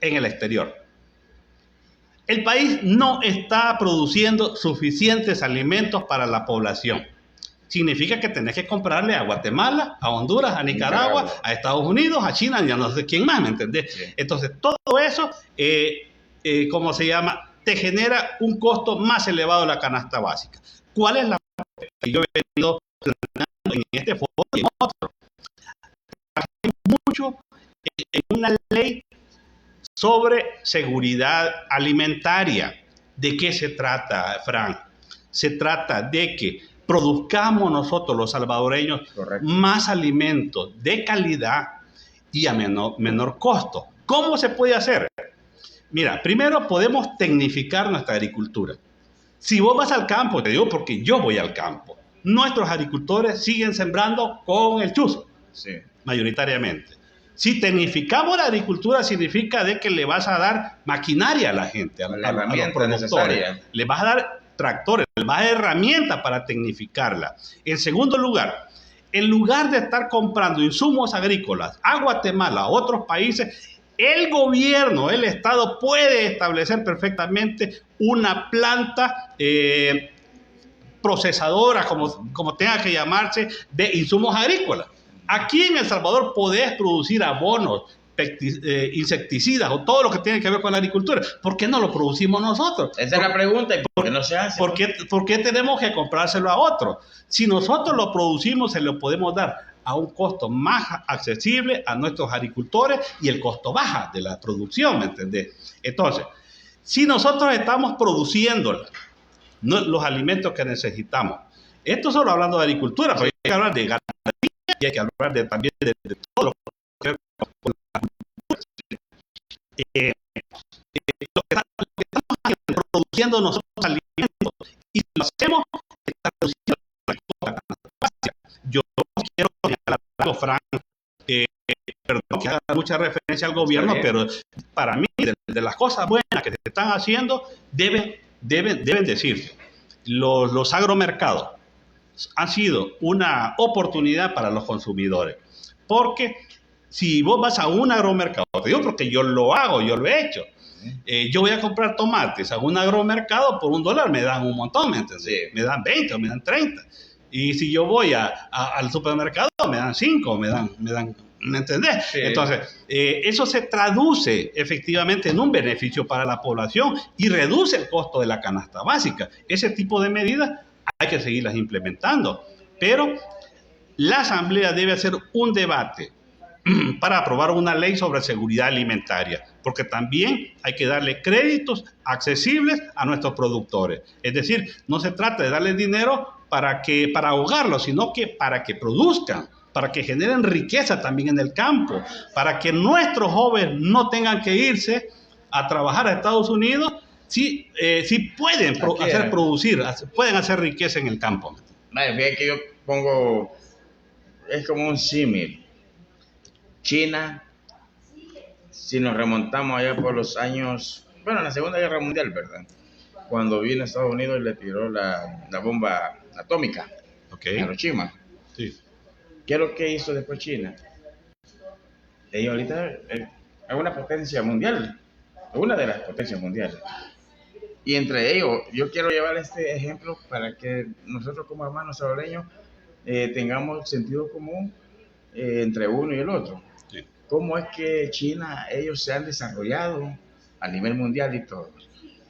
B: en el exterior. El país no está produciendo suficientes alimentos para la población. Significa que tenés que comprarle a Guatemala, a Honduras, a Nicaragua, a Estados Unidos, a China, ya no sé quién más, ¿me entendés? Sí. Entonces, todo eso, ¿cómo se llama? Te genera un costo más elevado de la canasta básica. ¿Cuál es la propuesta que yo he venido planteando en este foro y en otro? Mucho en una ley sobre seguridad alimentaria. ¿De qué se trata, Frank? Se trata de que produzcamos nosotros los salvadoreños más alimentos de calidad y a menor costo. ¿Cómo se puede hacer? Mira, primero podemos tecnificar nuestra agricultura. Si vos vas al campo, te digo porque yo voy al campo, nuestros agricultores siguen sembrando con el chuzo, mayoritariamente. Si tecnificamos la agricultura, significa de que le vas a dar maquinaria a la gente, a los productores. Le vas a dar tractores, le vas a dar herramientas para tecnificarla. En segundo lugar, en lugar de estar comprando insumos agrícolas a Guatemala, a otros países, el gobierno, el Estado puede establecer perfectamente una planta procesadora, como tenga que llamarse, de insumos agrícolas. Aquí en El Salvador podés producir abonos insecticidas o todo lo que tiene que ver con la agricultura. ¿Por qué no lo producimos nosotros?
A: Esa es la pregunta. ¿Y por qué no se hace?
B: ¿Por qué tenemos que comprárselo a otro? Si nosotros lo producimos, se lo podemos dar a un costo más accesible a nuestros agricultores y el costo baja de la producción, ¿me entendés? Entonces, si nosotros estamos produciendo los alimentos que necesitamos, esto solo hablando de agricultura, pero hay que hablar de ganadería y hay que hablar también de todo lo que tiene que ver con la agricultura. Lo que estamos produciendo nosotros alimentos y lo hacemos, está reduciendo la canasta básica. Yo quiero señalar algo, Frank, perdón que haga mucha referencia al gobierno, pero para mí, de las cosas buenas que se están haciendo, deben decirse. Los agromercados han sido una oportunidad para los consumidores, porque si vos vas a un agromercado, te digo porque yo lo hago, yo lo he hecho. Yo voy a comprar tomates a un agromercado por $1, me dan un montón, ¿me entiendes? Sí. Me dan 20 o me dan 30. Y si yo voy al supermercado, me dan 5, me dan, ¿me entendés? Sí. Entonces, eso se traduce efectivamente en un beneficio para la población y reduce el costo de la canasta básica. Ese tipo de medidas hay que seguirlas implementando. Pero la Asamblea debe hacer un debate para aprobar una ley sobre seguridad alimentaria, porque también hay que darle créditos accesibles a nuestros productores. Es decir, no se trata de darles dinero para ahogarlos, sino que para que produzcan, para que generen riqueza también en el campo, para que nuestros jóvenes no tengan que irse a trabajar a Estados Unidos, si pueden pueden hacer riqueza en el campo.
A: Fíjate que yo pongo, es como un símil. China, si nos remontamos allá por los años, bueno, en la Segunda Guerra Mundial, ¿verdad? Cuando vino a Estados Unidos y le tiró la bomba atómica a Hiroshima. Sí. ¿Qué es lo que hizo después China? Ellos ahorita es una potencia mundial, una de las potencias mundiales. Y entre ellos, yo quiero llevar este ejemplo para que nosotros como hermanos salvadoreños tengamos sentido común entre uno y el otro. Sí. ¿Cómo es que China, ellos se han desarrollado a nivel mundial y todo?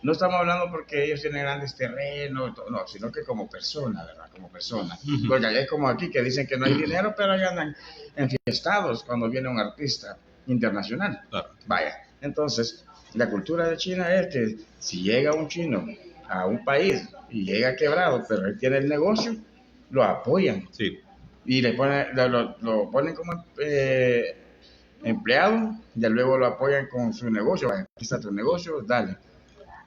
A: No estamos hablando porque ellos tienen grandes terrenos, no, sino que como persona, ¿verdad? Como persona. Uh-huh. Porque allá es como aquí, que dicen que no hay dinero, pero allá andan enfiestados cuando viene un artista internacional. Claro. Vaya, entonces, la cultura de China es que si llega un chino a un país y llega quebrado, pero él tiene el negocio, lo apoyan. Sí. Y lo ponen como empleado, y luego lo apoyan con su negocio. Aquí está tu negocio, dale.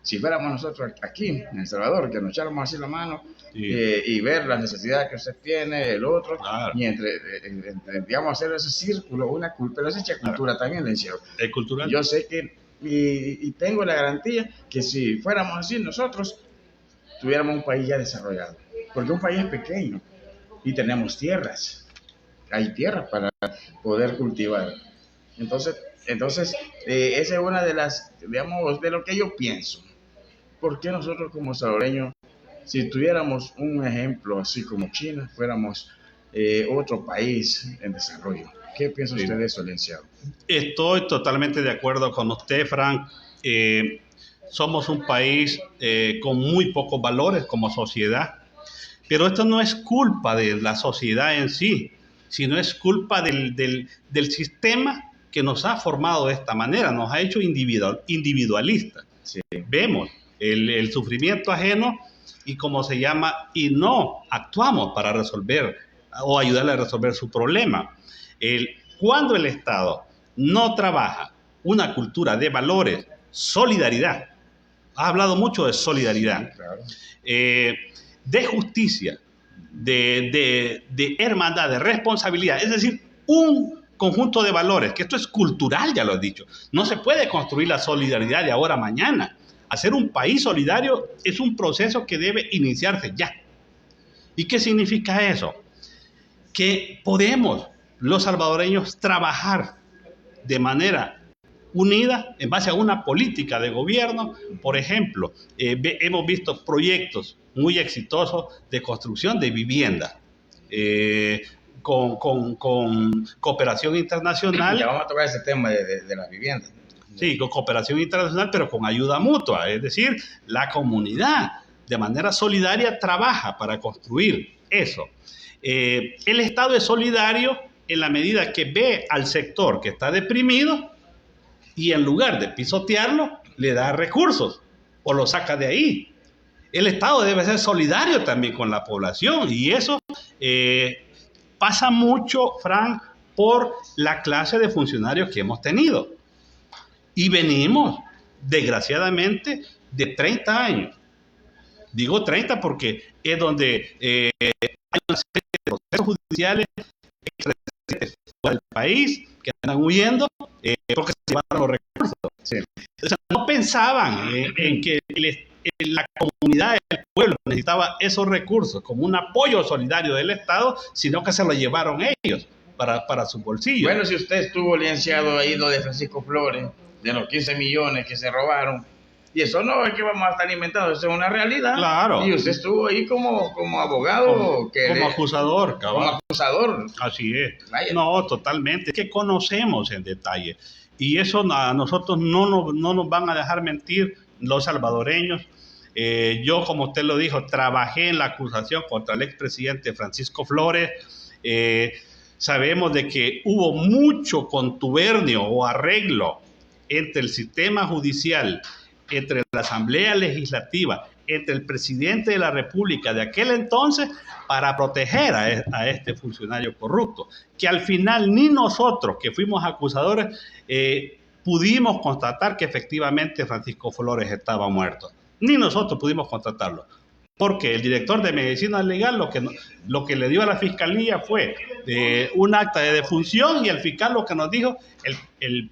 A: Si fuéramos nosotros aquí en El Salvador, que nos echáramos así la mano, sí, y ver las necesidades que usted tiene, el otro, claro, y digamos, hacer ese círculo, una cultura, esa cultura, claro, también le hicieron. ¿Es cultural? Yo sé que, y tengo la garantía que si fuéramos así nosotros, tuviéramos un país ya desarrollado. Porque un país es pequeño y tenemos tierras. Hay tierras para poder cultivar. Entonces esa es una de las, digamos, de lo que yo pienso. ¿Por qué nosotros como salvadoreños, si tuviéramos un ejemplo así como China, fuéramos otro país en desarrollo? ¿Qué piensa usted de eso, licenciado?
B: Estoy totalmente de acuerdo con usted, Frank. Somos un país con muy pocos valores como sociedad, pero esto no es culpa de la sociedad en sí, sino es culpa del sistema que nos ha formado de esta manera, nos ha hecho individualistas. Sí. Vemos el sufrimiento ajeno y cómo se llama, y no actuamos para resolver o ayudarle a resolver su problema. Cuando el Estado no trabaja una cultura de valores, solidaridad, ha hablado mucho de solidaridad, sí, claro, de justicia, de hermandad, de responsabilidad, es decir, un conjunto de valores, que esto es cultural, ya lo he dicho. No se puede construir la solidaridad de ahora a mañana. Hacer un país solidario es un proceso que debe iniciarse ya. ¿Y qué significa eso? Que podemos, los salvadoreños, trabajar de manera unida en base a una política de gobierno. Por ejemplo, hemos visto proyectos muy exitosos de construcción de vivienda. con cooperación internacional.
A: Ya vamos a tocar ese tema de las viviendas.
B: Sí, con cooperación internacional, pero con ayuda mutua. Es decir, la comunidad de manera solidaria trabaja para construir eso. El Estado es solidario en la medida que ve al sector que está deprimido y en lugar de pisotearlo, le da recursos o lo saca de ahí. El Estado debe ser solidario también con la población y eso pasa mucho, Frank, por la clase de funcionarios que hemos tenido. Y venimos, desgraciadamente, de 30 años. Digo 30 porque es donde hay una serie de procesos judiciales fuera del país que andan huyendo porque se llevaron los recursos. Sí. O sea, no pensaban en que la comunidad, el pueblo necesitaba esos recursos como un apoyo solidario del Estado, sino que se lo llevaron ellos para su bolsillo.
A: Bueno, si usted estuvo licenciado ahí de Francisco Flores, de los 15 millones que se robaron, y eso no es que vamos a estar inventando, eso es una realidad.
B: Claro.
A: Y usted estuvo ahí como abogado.
B: Como acusador, cabal.
A: Como acusador.
B: Así es.
A: Vaya.
B: No, totalmente. Es que conocemos en detalle. Y eso a nosotros no nos van a dejar mentir los salvadoreños. Yo, como usted lo dijo, trabajé en la acusación contra el expresidente Francisco Flores. Sabemos de que hubo mucho contubernio o arreglo entre el sistema judicial, entre la Asamblea Legislativa, entre el presidente de la República de aquel entonces para proteger a este funcionario corrupto, que al final ni nosotros, que fuimos acusadores, pudimos constatar que efectivamente Francisco Flores estaba muerto. Ni nosotros pudimos constatarlo. Porque el director de medicina legal lo que le dio a la fiscalía fue un acta de defunción y el fiscal lo que nos dijo, el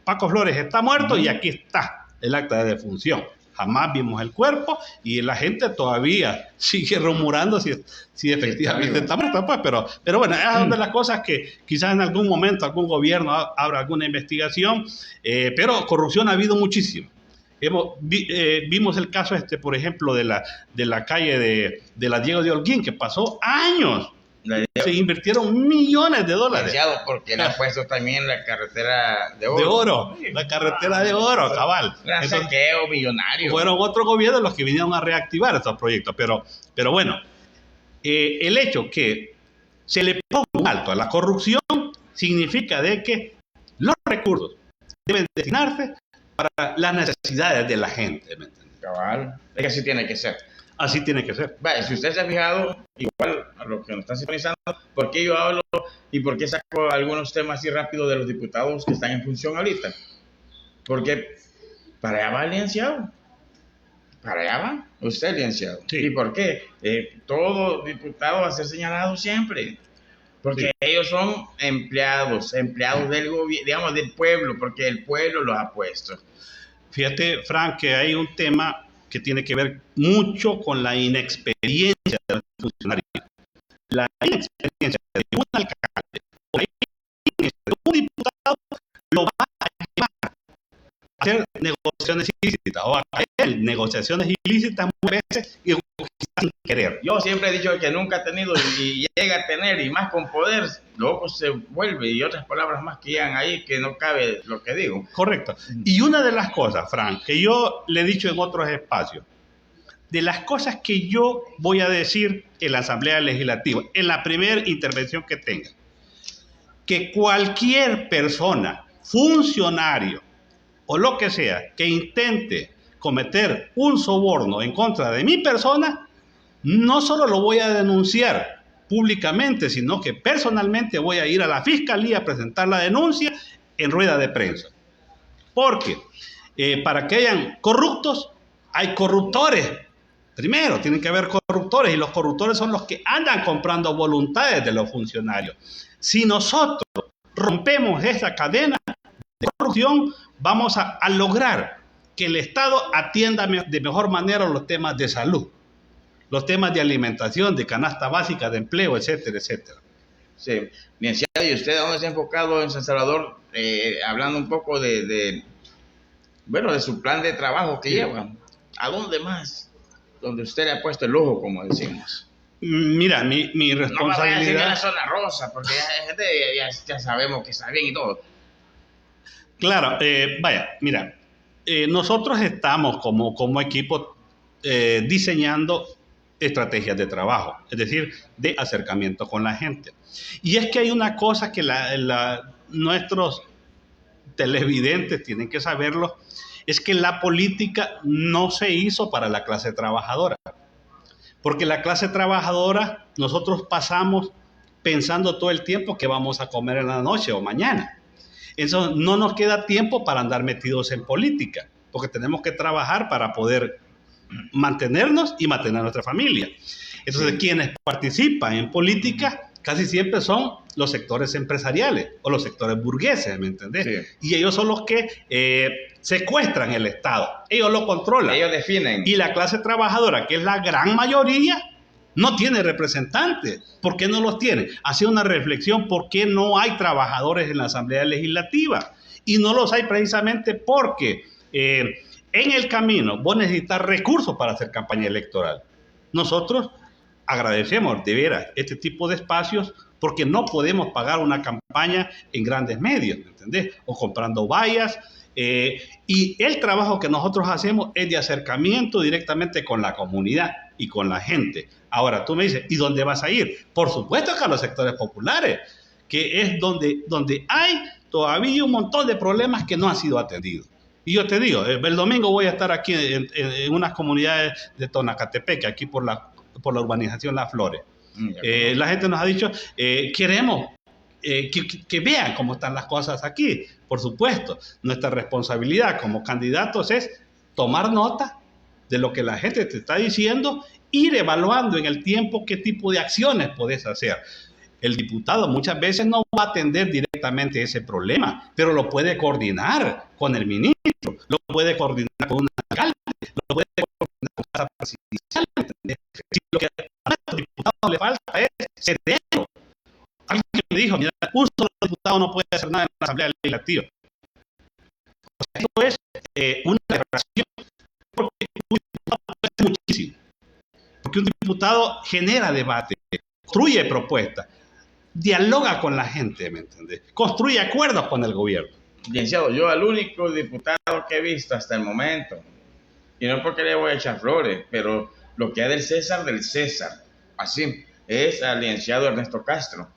B: Paco Flores está muerto y aquí está el acta de defunción. Jamás vimos el cuerpo y la gente todavía sigue rumorando si efectivamente está muerto. Pues, pero bueno, es una de las cosas que quizás en algún momento algún gobierno abra alguna investigación, pero corrupción ha habido muchísimo. Vimos el caso, por ejemplo, de la calle de la Diego de Holguín, que pasó años. Se invirtieron millones de dólares.
A: Porque le han puesto también la carretera de oro.
B: De oro, la carretera de oro, cabal.
A: Un saqueo millonario.
B: Fueron otros gobiernos los que vinieron a reactivar estos proyectos. Pero bueno, el hecho que se le ponga un alto a la corrupción significa de que los recursos deben destinarse para las necesidades de la gente. ¿Me entiendes?
A: Cabal, es que así tiene que ser.
B: Así tiene que ser.
A: Vale, si usted se ha fijado, igual a los que nos están sintonizando, ¿por qué yo hablo y por qué saco algunos temas así rápido de los diputados que están en función ahorita? Porque para allá va el licenciado. Para allá va usted, licenciado.
B: Sí.
A: ¿Y por qué? Todo diputado va a ser señalado siempre. Porque sí, ellos son empleados del gobierno, digamos, del pueblo, porque el pueblo los ha puesto.
B: Fíjate, Frank, que hay un tema que tiene que ver mucho con la inexperiencia de los funcionarios. La inexperiencia de un alcalde o la inexperiencia de un diputado lo va a llevar a hacer negociaciones ilícitas o a hacer negociaciones ilícitas muchas veces y sin querer.
A: Yo siempre he dicho que nunca ha tenido y llega a tener, y más con poder, luego se vuelve, y otras palabras más que llegan ahí que no cabe lo que digo.
B: Correcto. Y una de las cosas, Frank, que yo le he dicho en otros espacios, de las cosas que yo voy a decir en la Asamblea Legislativa, en la primera intervención que tenga, que cualquier persona, funcionario o lo que sea, que intente cometer un soborno en contra de mi persona, no solo lo voy a denunciar públicamente, sino que personalmente voy a ir a la fiscalía a presentar la denuncia en rueda de prensa. Porque para que hayan corruptos, hay corruptores. Primero, tienen que haber corruptores, y los corruptores son los que andan comprando voluntades de los funcionarios. Si nosotros rompemos esa cadena de corrupción, vamos a lograr que el Estado atienda de mejor manera los temas de salud, los temas de alimentación, de canasta básica, de empleo, etcétera, etcétera.
A: Sí, licenciado, ¿y usted dónde se ha enfocado en San Salvador? Hablando un poco de su plan de trabajo que lleva. ¿A dónde más? Donde usted le ha puesto el ojo, como decimos.
B: Mira, mi
A: No me vaya a decir que es la
B: responsabilidad...
A: zona rosa, porque ya sabemos que está bien y todo.
B: Claro, vaya, mira, nosotros estamos como equipo diseñando estrategias de trabajo, es decir, de acercamiento con la gente. Y es que hay una cosa que nuestros televidentes tienen que saberlo, es que la política no se hizo para la clase trabajadora, porque la clase trabajadora nosotros pasamos pensando todo el tiempo que vamos a comer en la noche o mañana. Entonces no nos queda tiempo para andar metidos en política, porque tenemos que trabajar para poder mantenernos y mantener a nuestra familia. Entonces, quienes participan en política casi siempre son los sectores empresariales o los sectores burgueses, ¿me entendés? Sí. Y ellos son los que secuestran el Estado, ellos lo controlan.
A: Ellos definen.
B: Y la clase trabajadora, que es la gran mayoría, no tiene representantes. ¿Por qué no los tiene? Hace una reflexión, ¿por qué no hay trabajadores en la Asamblea Legislativa? Y no los hay precisamente porque en el camino vos necesitas recursos para hacer campaña electoral. Nosotros agradecemos de veras este tipo de espacios porque no podemos pagar una campaña en grandes medios, ¿me entendés? O comprando vallas. Y el trabajo que nosotros hacemos es de acercamiento directamente con la comunidad y con la gente. Ahora, tú me dices, ¿y dónde vas a ir? Por supuesto que a los sectores populares, que es donde hay todavía un montón de problemas que no han sido atendidos. Y yo te digo, el domingo voy a estar aquí en unas comunidades de Tonacatepec, aquí por la urbanización Las Flores. La gente nos ha dicho, queremos que vean cómo están las cosas aquí. Por supuesto, nuestra responsabilidad como candidatos es tomar nota de lo que la gente te está diciendo, ir evaluando en el tiempo qué tipo de acciones podés hacer. El diputado muchas veces no va a atender directamente ese problema, pero lo puede coordinar con el ministro, lo puede coordinar con un alcalde, lo puede coordinar con la presidencial. Si lo que a nuestros diputados le falta es cerebro. Alguien me dijo, mira, un solo diputado no puede hacer nada en la Asamblea Legislativa. O sea, esto es una declaración, porque un diputado puede hacer muchísimo. Porque un diputado genera debate, construye propuestas, dialoga con la gente, ¿me entiendes? Construye acuerdos con el gobierno.
A: Licenciado, yo al único diputado que he visto hasta el momento, y no porque le voy a echar flores, pero lo que hay del César, así, es al licenciado Ernesto Castro.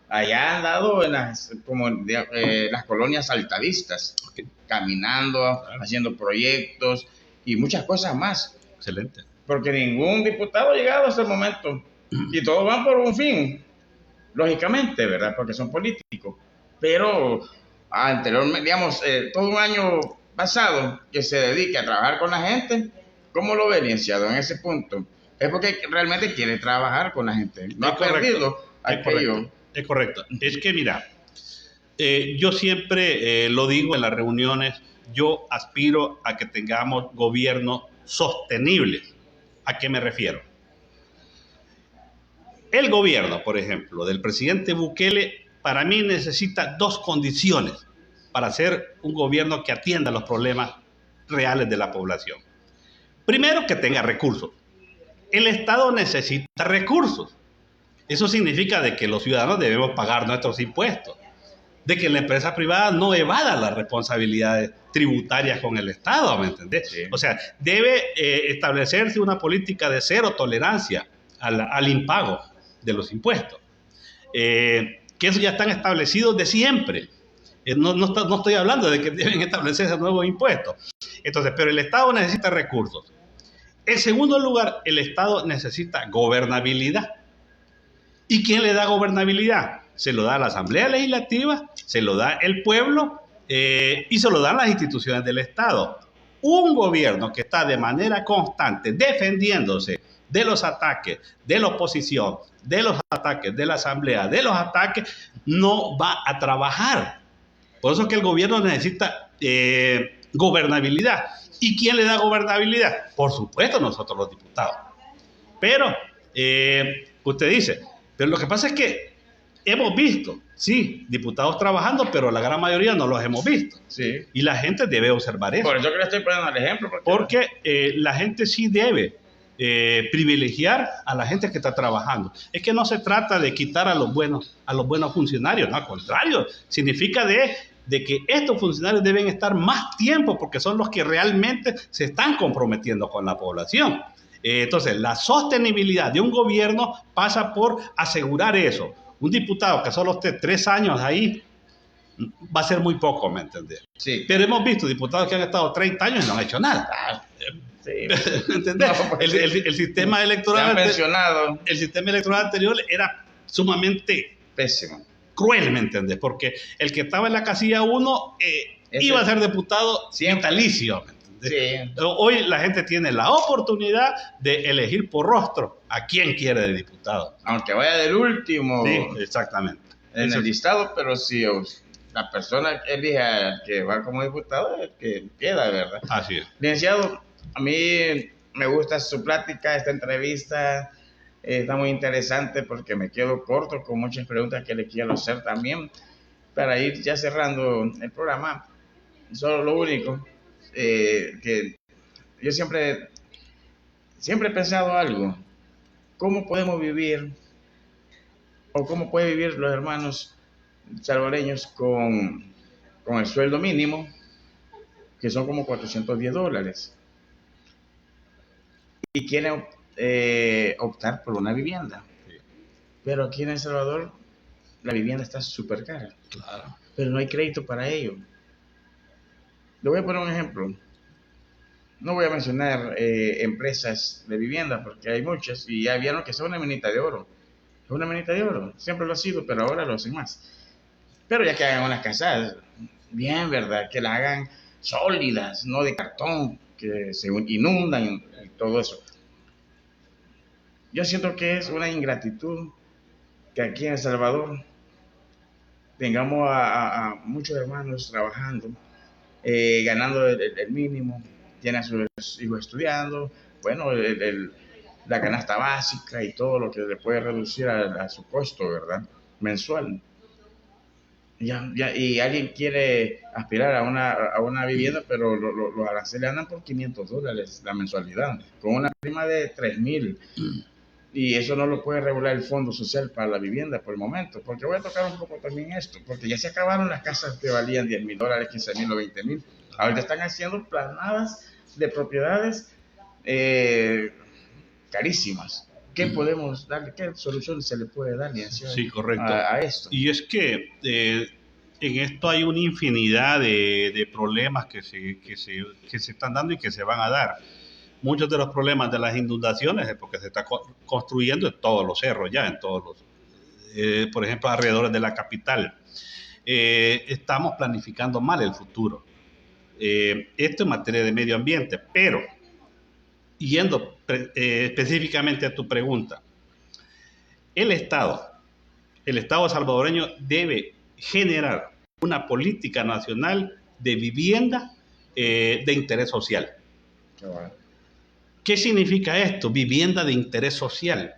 A: Allá han andado en las colonias altadistas, caminando, haciendo proyectos y muchas cosas más.
B: Excelente.
A: Porque ningún diputado ha llegado hasta el momento. Y todos van por un fin, lógicamente, ¿verdad? Porque son políticos. Pero anteriormente, digamos, todo un año pasado que se dedique a trabajar con la gente, ¿cómo lo ve, licenciado, en ese punto? Es porque realmente quiere trabajar con la gente. No ha perdido aquello.
B: Es correcto. Es que, mira, yo siempre lo digo en las reuniones, yo aspiro a que tengamos gobiernos sostenibles. ¿A qué me refiero? El gobierno, por ejemplo, del presidente Bukele, para mí necesita dos condiciones para ser un gobierno que atienda los problemas reales de la población. Primero, que tenga recursos. El Estado necesita recursos. Eso significa de que los ciudadanos debemos pagar nuestros impuestos, de que la empresa privada no evada las responsabilidades tributarias con el Estado, ¿me entendés? Sí. O sea, debe establecerse una política de cero tolerancia al impago de los impuestos, que eso ya están establecidos de siempre. No estoy hablando de que deben establecerse nuevos impuestos. Entonces, pero el Estado necesita recursos. En segundo lugar, el Estado necesita gobernabilidad. ¿Y quién le da gobernabilidad? Se lo da la Asamblea Legislativa, se lo da el pueblo y se lo dan las instituciones del Estado. Un gobierno que está de manera constante defendiéndose de los ataques de la oposición, de los ataques de la Asamblea, de los ataques, no va a trabajar. Por eso es que el gobierno necesita gobernabilidad. ¿Y quién le da gobernabilidad? Por supuesto, nosotros los diputados. Pero, usted dice, pero lo que pasa es que hemos visto, sí, diputados trabajando, pero la gran mayoría no los hemos visto.
A: Sí.
B: Y la gente debe observar eso.
A: Por eso que le estoy poniendo el ejemplo.
B: Porque la gente sí debe privilegiar a la gente que está trabajando. Es que no se trata de quitar a los buenos funcionarios, no, al contrario, significa de que estos funcionarios deben estar más tiempo porque son los que realmente se están comprometiendo con la población. Entonces, la sostenibilidad de un gobierno pasa por asegurar eso. Un diputado que solo esté 3 años ahí va a ser muy poco, ¿me entendés?
A: Sí.
B: Pero hemos visto diputados que han estado 30 años y no han hecho nada.
A: Sí.
B: ¿Entendés?
A: No, pues,
B: el sistema electoral
A: mencionado.
B: El sistema electoral anterior era sumamente
A: Pésimo.
B: cruel, ¿me entendés? Porque el que estaba en la casilla 1 iba a ser diputado vitalicio, ¿me entendés? Sí. Hoy la gente tiene la oportunidad de elegir por rostro a quien quiere de diputado.
A: Aunque vaya del último.
B: Sí, exactamente.
A: En el listado, pero si la persona elige al que va como diputado, es que queda, ¿verdad?
B: Así es.
A: Licenciado, a mí me gusta su plática, esta entrevista está muy interesante porque me quedo corto con muchas preguntas que le quiero hacer también para ir ya cerrando el programa. Solo lo único que yo siempre he pensado algo, ¿cómo podemos vivir o cómo pueden vivir los hermanos salvadoreños con el sueldo mínimo, que son como $410? Y quieren optar por una vivienda. Sí. Pero aquí en El Salvador la vivienda está súper cara.
B: Claro.
A: Pero no hay crédito para ello. Le voy a poner un ejemplo. No voy a mencionar empresas de vivienda porque hay muchas y ya vieron que es una minita de oro. Es una minita de oro. Siempre lo ha sido, pero ahora lo hacen más. Pero ya que hagan unas casas bien, ¿verdad? Que las hagan sólidas, no de cartón, que se inundan y todo eso. Yo siento que es una ingratitud que aquí en El Salvador tengamos a muchos hermanos trabajando, ganando el mínimo, tienen a sus hijos estudiando, bueno, la canasta básica y todo lo que le puede reducir a su costo, ¿verdad? Mensual. Y alguien quiere aspirar a una vivienda, pero los aranceles andan por $500 la mensualidad, con una prima de 3,000. Y eso no lo puede regular el Fondo Social para la Vivienda por el momento, porque voy a tocar un poco también esto, porque ya se acabaron las casas que valían $10,000, $15,000 o $20,000. Ahorita están haciendo planadas de propiedades carísimas. ¿Qué podemos darle? ¿Qué solución se le puede dar,
B: sí, correcto,
A: a esto?
B: Y es que en esto hay una infinidad de problemas que se están dando y que se van a dar. Muchos de los problemas de las inundaciones es porque se está construyendo en todos los cerros ya, en todos los, por ejemplo, alrededor de la capital. Estamos planificando mal el futuro. Esto en materia de medio ambiente, pero yendo específicamente a tu pregunta, el Estado salvadoreño debe generar una política nacional de vivienda de interés social.
A: Qué bueno.
B: ¿Qué significa esto? Vivienda de interés social.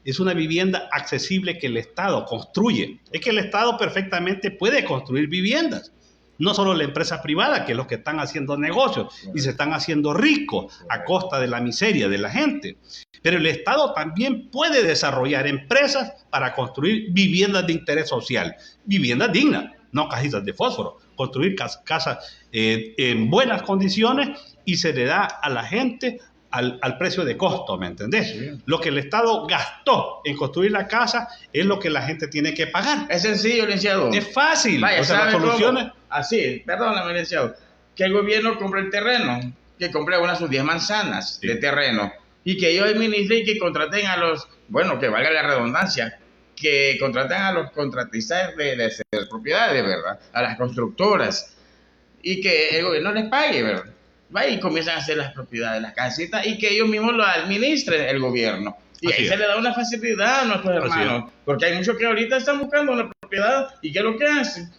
B: Es una vivienda accesible que el Estado construye. Es que el Estado perfectamente puede construir viviendas. No solo la empresa privada, que es los que están haciendo negocios y se están haciendo ricos a costa de la miseria de la gente. Pero el Estado también puede desarrollar empresas para construir viviendas de interés social. Viviendas dignas, no cajitas de fósforo. Construir casas en buenas condiciones y se le da a la gente al precio de costo, ¿me entendés? Sí. Lo que el Estado gastó en construir la casa es lo que la gente tiene que pagar.
A: Es sencillo, licenciado.
B: Es fácil.
A: Vaya,
B: o sea, las soluciones...
A: Así, perdóname, licenciado. Que el gobierno compre el terreno, que compre unas sus 10 manzanas de terreno y que ellos administren y que contraten a los, bueno, que valga la redundancia, que contraten a los contratistas de propiedades, ¿verdad? A las constructoras y que el gobierno les pague, ¿verdad? Va y comienzan a hacer las propiedades, las casitas, y que ellos mismos lo administren el gobierno. Y ahí se le da una facilidad a nuestros hermanos, porque hay muchos que ahorita están buscando una propiedad, y ¿qué es lo que hacen?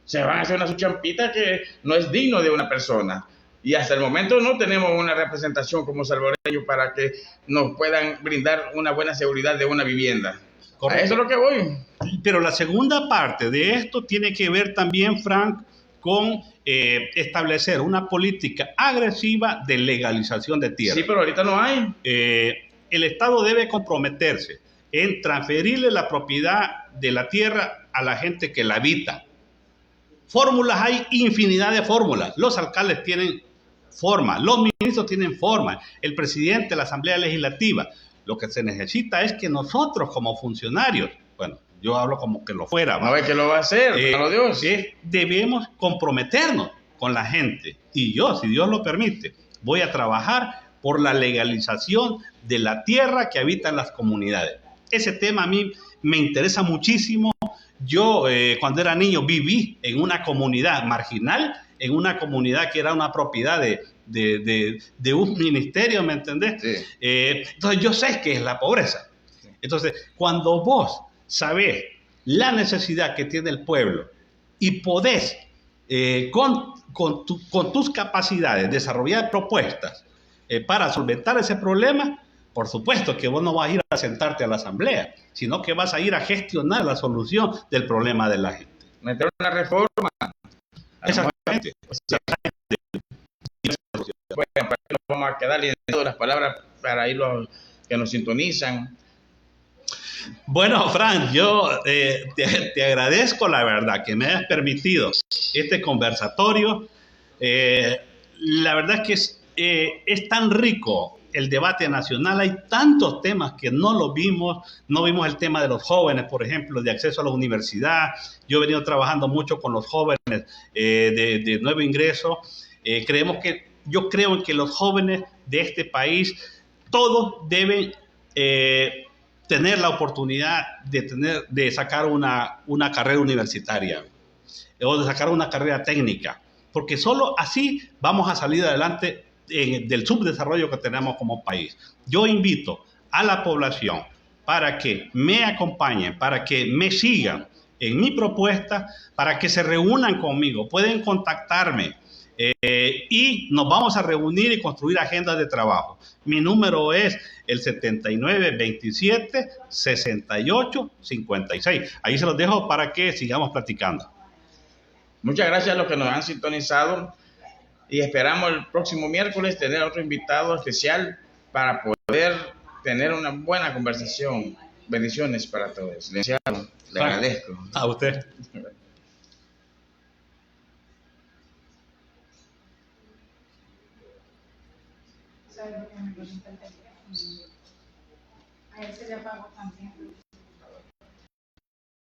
A: Se van a hacer una champita que no es digno de una persona. Y hasta el momento no tenemos una representación como salvadoreños para que nos puedan brindar una buena seguridad de una vivienda. Correcto. A eso es lo que voy.
B: Pero la segunda parte de esto tiene que ver también, Frank, con establecer una política agresiva de legalización de tierra.
A: Sí, pero ahorita no hay.
B: El Estado debe comprometerse en transferirle la propiedad de la tierra a la gente que la habita. Fórmulas, hay infinidad de fórmulas. Los alcaldes tienen forma, los ministros tienen forma, el presidente de la Asamblea Legislativa. Lo que se necesita es que nosotros como funcionarios, bueno, yo hablo como que lo fuera.
A: No ve que lo va a hacer, claro Dios.
B: Debemos comprometernos con la gente. Y yo, si Dios lo permite, voy a trabajar por la legalización de la tierra que habitan las comunidades. Ese tema a mí me interesa muchísimo. Yo, cuando era niño, viví en una comunidad marginal, en una comunidad que era una propiedad de un ministerio, ¿me entendés? Sí. Entonces, yo sé qué es la pobreza. Sí. Entonces, cuando vos sabés la necesidad que tiene el pueblo y podés, con tus capacidades, desarrollar propuestas para solventar ese problema, por supuesto que vos no vas a ir a sentarte a la asamblea, sino que vas a ir a gestionar la solución del problema de la gente.
A: Meter una reforma.
B: Exactamente.
A: Bueno, para que nos vamos a quedar leyendo las palabras para ir los que nos sintonizan.
B: Bueno, Fran, yo te agradezco la verdad que me hayas permitido este conversatorio. La verdad es que es tan rico el debate nacional, hay tantos temas que no lo vimos, no vimos el tema de los jóvenes, por ejemplo, de acceso a la universidad. Yo he venido trabajando mucho con los jóvenes de nuevo ingreso. Yo creo que los jóvenes de este país, todos deben tener la oportunidad de sacar una carrera universitaria o de sacar una carrera técnica, porque solo así vamos a salir adelante del subdesarrollo que tenemos como país. Yo invito a la población para que me acompañen, para que me sigan en mi propuesta, para que se reúnan conmigo. Pueden contactarme y nos vamos a reunir y construir agendas de trabajo. Mi número es el 7927-6856. Ahí se los dejo para que sigamos platicando.
A: Muchas gracias a los que nos han sintonizado y esperamos el próximo miércoles tener otro invitado especial para poder tener una buena conversación. Bendiciones para todos. Licenciado, le agradezco.
B: A usted.
C: A él se le apagó también.